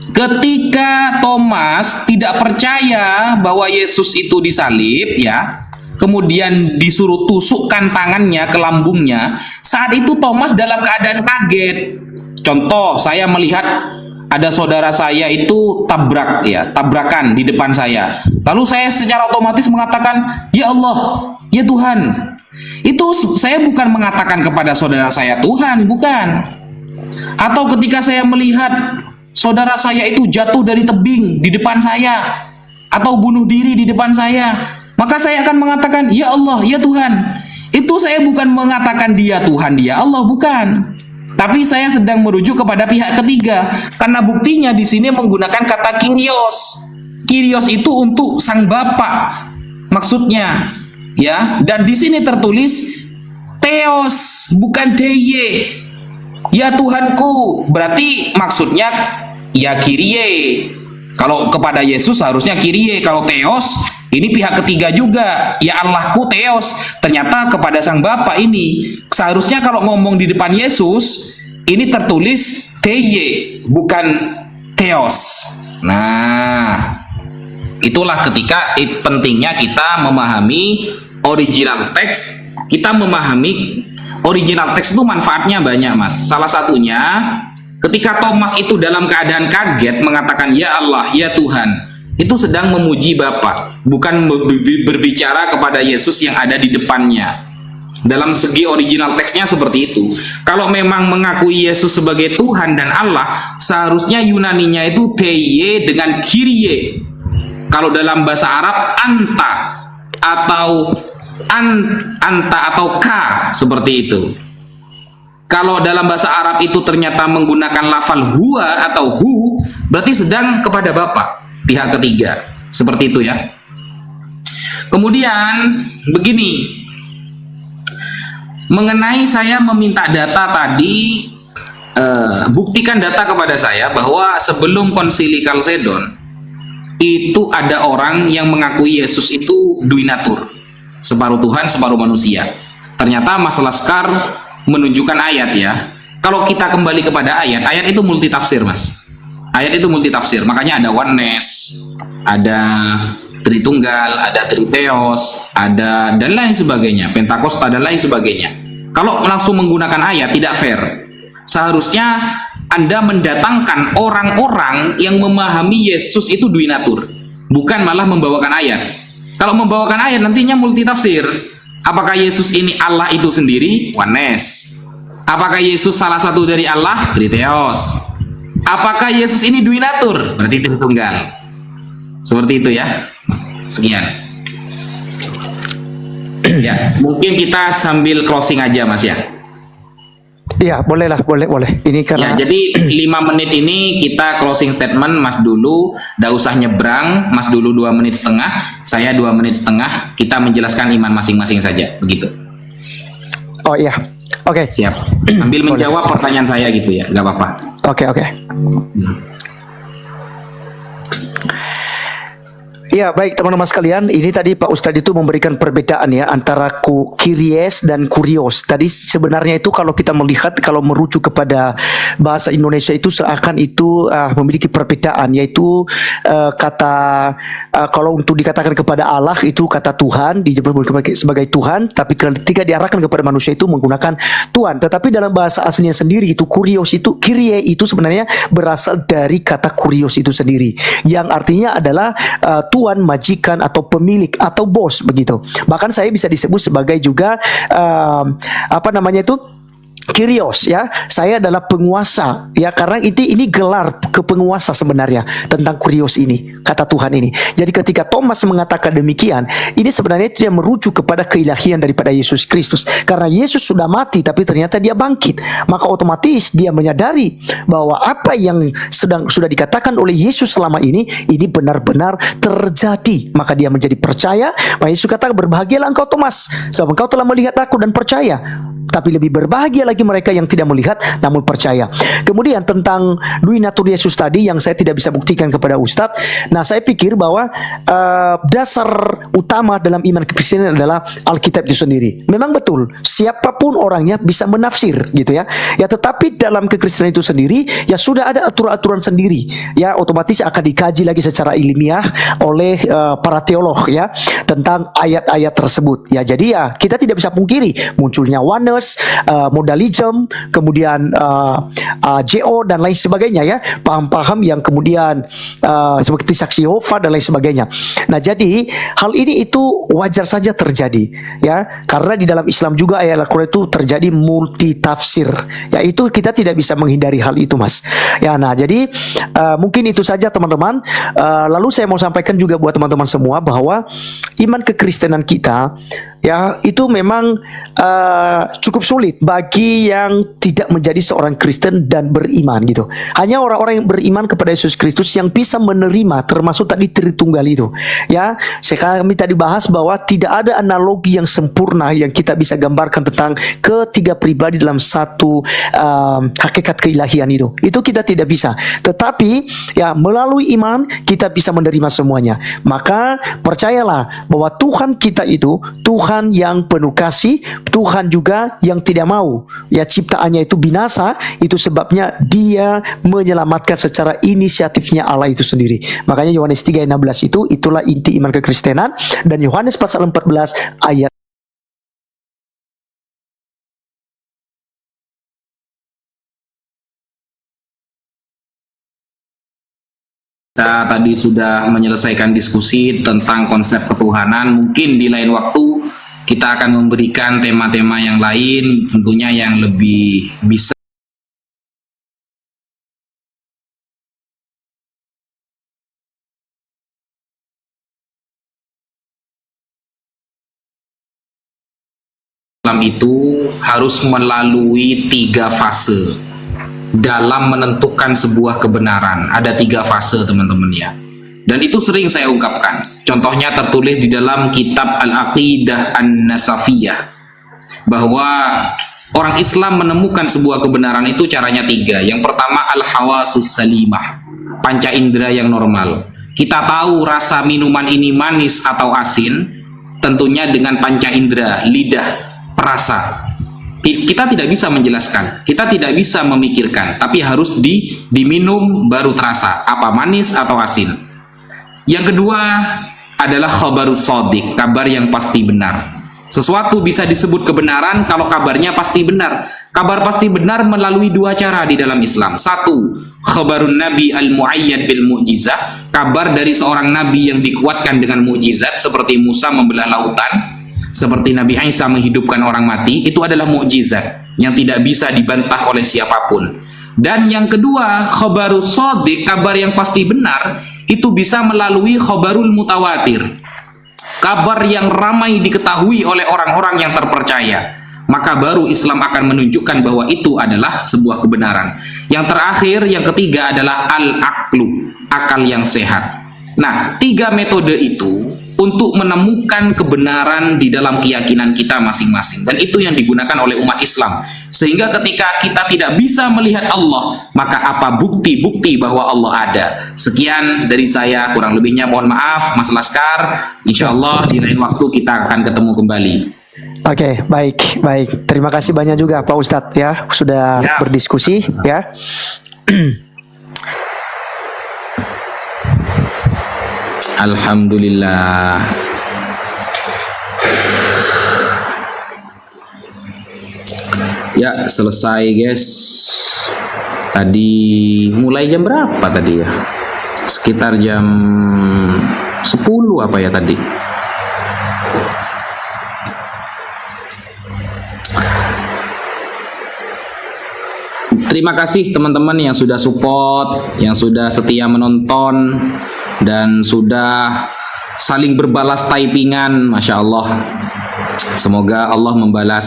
ketika Thomas tidak percaya bahwa Yesus itu disalib ya, kemudian disuruh tusukkan tangannya ke lambungnya, saat itu Thomas dalam keadaan kaget. Contoh, saya melihat ada saudara saya itu tabrakan di depan saya. Lalu saya secara otomatis mengatakan, ya Allah, ya Tuhan. Itu saya bukan mengatakan kepada saudara saya Tuhan, bukan. Atau ketika saya melihat saudara saya itu jatuh dari tebing di depan saya, atau bunuh diri di depan saya, maka saya akan mengatakan, ya Allah, ya Tuhan. Itu saya bukan mengatakan dia Tuhan, dia Allah, bukan. Tapi saya sedang merujuk kepada pihak ketiga, karena buktinya di sini menggunakan kata Kyrios. Kyrios itu untuk sang Bapa, maksudnya, ya. Dan di sini tertulis Theos, bukan Deye. Ya Tuhanku, berarti maksudnya ya Kyrie. Kalau kepada Yesus harusnya Kyrie. Kalau Theos, ini pihak ketiga juga. Ya Allahku Theos. Ternyata kepada Sang Bapa ini. Seharusnya kalau ngomong di depan Yesus, ini tertulis Deye, bukan Theos. Nah, itulah ketika pentingnya kita memahami original teks. Kita memahami original teks itu manfaatnya banyak, Mas. Salah satunya ketika Thomas itu dalam keadaan kaget mengatakan ya Allah, ya Tuhan, itu sedang memuji Bapa, bukan berbicara kepada Yesus yang ada di depannya. Dalam segi original teksnya seperti itu. Kalau memang mengakui Yesus sebagai Tuhan dan Allah, seharusnya Yunaninya itu Deye dengan Kyrie. Kalau dalam bahasa Arab anta atau anta atau ka, seperti itu. Kalau dalam bahasa Arab itu ternyata menggunakan lafal huwa atau hu, berarti sedang kepada Bapa, pihak ketiga. Seperti itu ya. Kemudian begini, mengenai saya meminta data tadi, buktikan data kepada saya bahwa sebelum konsili Kalsedon itu ada orang yang mengakui Yesus itu duinatur, separuh Tuhan separuh manusia. Ternyata Mas Laskar menunjukkan ayat ya. Kalau kita kembali kepada ayat, ayat itu multitafsir, Mas. Ayat itu multitafsir, makanya ada oneness, ada Tritunggal, ada Triteos, ada dan lain sebagainya, Pentakosta dan lain sebagainya. Kalau langsung menggunakan ayat tidak fair. Seharusnya Anda mendatangkan orang-orang yang memahami Yesus itu duinatur, bukan malah membawakan ayat. Kalau membawakan ayat nantinya multitafsir. Apakah Yesus ini Allah itu sendiri? Oneness. Apakah Yesus salah satu dari Allah? Triteos. Apakah Yesus ini duinatur? Berarti Tritunggal. Seperti itu ya. Sekian. Ya, mungkin kita sambil closing aja, Mas ya. Iya, bolehlah, boleh. Ini karena ya, jadi 5 menit ini kita closing statement, Mas dulu, nggak usah nyebrang, Mas dulu 2 menit setengah, saya 2 menit setengah, kita menjelaskan iman masing-masing saja, begitu. Oh iya, oke. Siap. Sambil menjawab pertanyaan saya gitu ya, nggak apa-apa. Oke. Ya, baik teman-teman sekalian, ini tadi Pak Ustadz itu memberikan perbedaan ya antara Kyries dan Kurios. Tadi sebenarnya itu kalau kita melihat, kalau merujuk kepada bahasa Indonesia itu seakan itu memiliki perbedaan, yaitu kata kalau untuk dikatakan kepada Allah itu kata Tuhan, disebut sebagai Tuhan, tapi ketika diarahkan kepada manusia itu menggunakan Tuhan. Tetapi dalam bahasa aslinya sendiri itu Kurios itu, Kyrie itu sebenarnya berasal dari kata Kurios itu sendiri, yang artinya adalah tuan, majikan atau pemilik atau bos begitu. Bahkan saya bisa disebut sebagai juga apa namanya itu Kyrios ya, saya adalah penguasa ya, karena ini gelar kepenguasa sebenarnya tentang Kyrios ini, kata Tuhan ini. Jadi ketika Thomas mengatakan demikian, ini sebenarnya dia merujuk kepada keilahian daripada Yesus Kristus, karena Yesus sudah mati tapi ternyata dia bangkit, maka otomatis dia menyadari bahwa apa yang sudah dikatakan oleh Yesus selama ini benar-benar terjadi, maka dia menjadi percaya. Maka Yesus kata, berbahagialah engkau Thomas, sebab engkau telah melihat aku dan percaya. Tapi lebih berbahagia lagi mereka yang tidak melihat namun percaya. Kemudian tentang duinatur Yesus tadi yang saya tidak bisa buktikan kepada Ustadz. Nah, saya pikir bahwa dasar utama dalam iman Kristen adalah Alkitab itu sendiri. Memang betul, siapapun orangnya bisa menafsir gitu ya. Ya, tetapi dalam kekristenan itu sendiri ya sudah ada aturan-aturan sendiri. Ya, otomatis akan dikaji lagi secara ilmiah oleh para teolog ya tentang ayat-ayat tersebut. Ya, jadi ya kita tidak bisa pungkiri munculnya oneness, modalism, kemudian JO dan lain sebagainya ya, paham-paham yang kemudian seperti saksi Yehova dan lain sebagainya. Nah, jadi hal ini itu wajar saja terjadi ya, karena di dalam Islam juga ayat Al-Quran itu terjadi multi tafsir, yaitu kita tidak bisa menghindari hal itu, Mas ya. Nah, jadi mungkin itu saja teman-teman. Lalu saya mau sampaikan juga buat teman-teman semua bahwa iman kekristenan kita ya itu memang cukup sulit bagi yang tidak menjadi seorang Kristen dan beriman gitu. Hanya orang-orang yang beriman kepada Yesus Kristus yang bisa menerima, termasuk tadi Tritunggal itu. Ya, kami tadi bahas bahwa tidak ada analogi yang sempurna yang kita bisa gambarkan tentang ketiga pribadi dalam satu hakikat keilahian itu. Itu kita tidak bisa. Tetapi ya melalui iman kita bisa menerima semuanya. Maka percayalah bahwa Tuhan kita itu Tuhan yang penuh kasih, Tuhan juga yang tidak mau ya ciptaannya itu binasa. Itu sebabnya Dia menyelamatkan secara inisiatifnya Allah itu sendiri. Makanya Yohanes 3:16 itulah inti iman kekristenan, dan Yohanes pasal 14 ayat kita tadi sudah menyelesaikan diskusi tentang konsep ketuhanan. Mungkin di lain waktu kita akan memberikan tema-tema yang lain, tentunya yang lebih bisa Islam itu harus melalui 3 fase dalam menentukan sebuah kebenaran. Ada 3 fase, teman-teman ya. Dan itu sering saya ungkapkan. Contohnya tertulis di dalam kitab Al-Aqidah An-Nasafiyah, bahwa orang Islam menemukan sebuah kebenaran itu caranya 3. Yang pertama, al-hawasus salimah, panca indera yang normal. Kita tahu rasa minuman ini manis atau asin tentunya dengan panca indera, lidah, perasa. Kita tidak bisa menjelaskan, kita tidak bisa memikirkan, tapi harus diminum baru terasa apa manis atau asin. Yang kedua adalah khabarus shadiq, kabar yang pasti benar. Sesuatu bisa disebut kebenaran kalau kabarnya pasti benar. Kabar pasti benar melalui 2 cara di dalam Islam. 1, khabarun nabi al-muayyad bil mu'jizah, kabar dari seorang nabi yang dikuatkan dengan mukjizat, seperti Musa membelah lautan, seperti Nabi Isa menghidupkan orang mati. Itu adalah mukjizat yang tidak bisa dibantah oleh siapapun. Dan yang kedua, khabarus shadiq, kabar yang pasti benar, itu bisa melalui khabarul mutawatir, kabar yang ramai diketahui oleh orang-orang yang terpercaya. Maka baru Islam akan menunjukkan bahwa itu adalah sebuah kebenaran. Yang terakhir, yang ketiga adalah al-aqlu, akal yang sehat. Nah, 3 metode itu untuk menemukan kebenaran di dalam keyakinan kita masing-masing, dan itu yang digunakan oleh umat Islam. Sehingga ketika kita tidak bisa melihat Allah, maka apa bukti-bukti bahwa Allah ada? Sekian dari saya, kurang lebihnya mohon maaf Mas Laskar. Insya Allah di lain waktu kita akan ketemu kembali. Oke, baik. Terima kasih banyak juga Pak Ustadz ya sudah berdiskusi ya. Alhamdulillah. Ya, selesai guys. Tadi mulai jam berapa tadi ya? Sekitar jam 10 apa ya tadi? Terima kasih teman-teman yang sudah support, yang sudah setia menonton, dan sudah saling berbalas typingan. Masya Allah. Semoga Allah membalas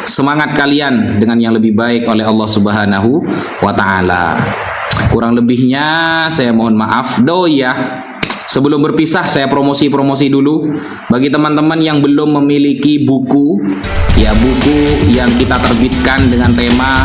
semangat kalian dengan yang lebih baik oleh Allah Subhanahu wa Ta'ala. Kurang lebihnya saya mohon maaf. Ya, sebelum berpisah saya promosi dulu bagi teman-teman yang belum memiliki buku, ya buku yang kita terbitkan dengan tema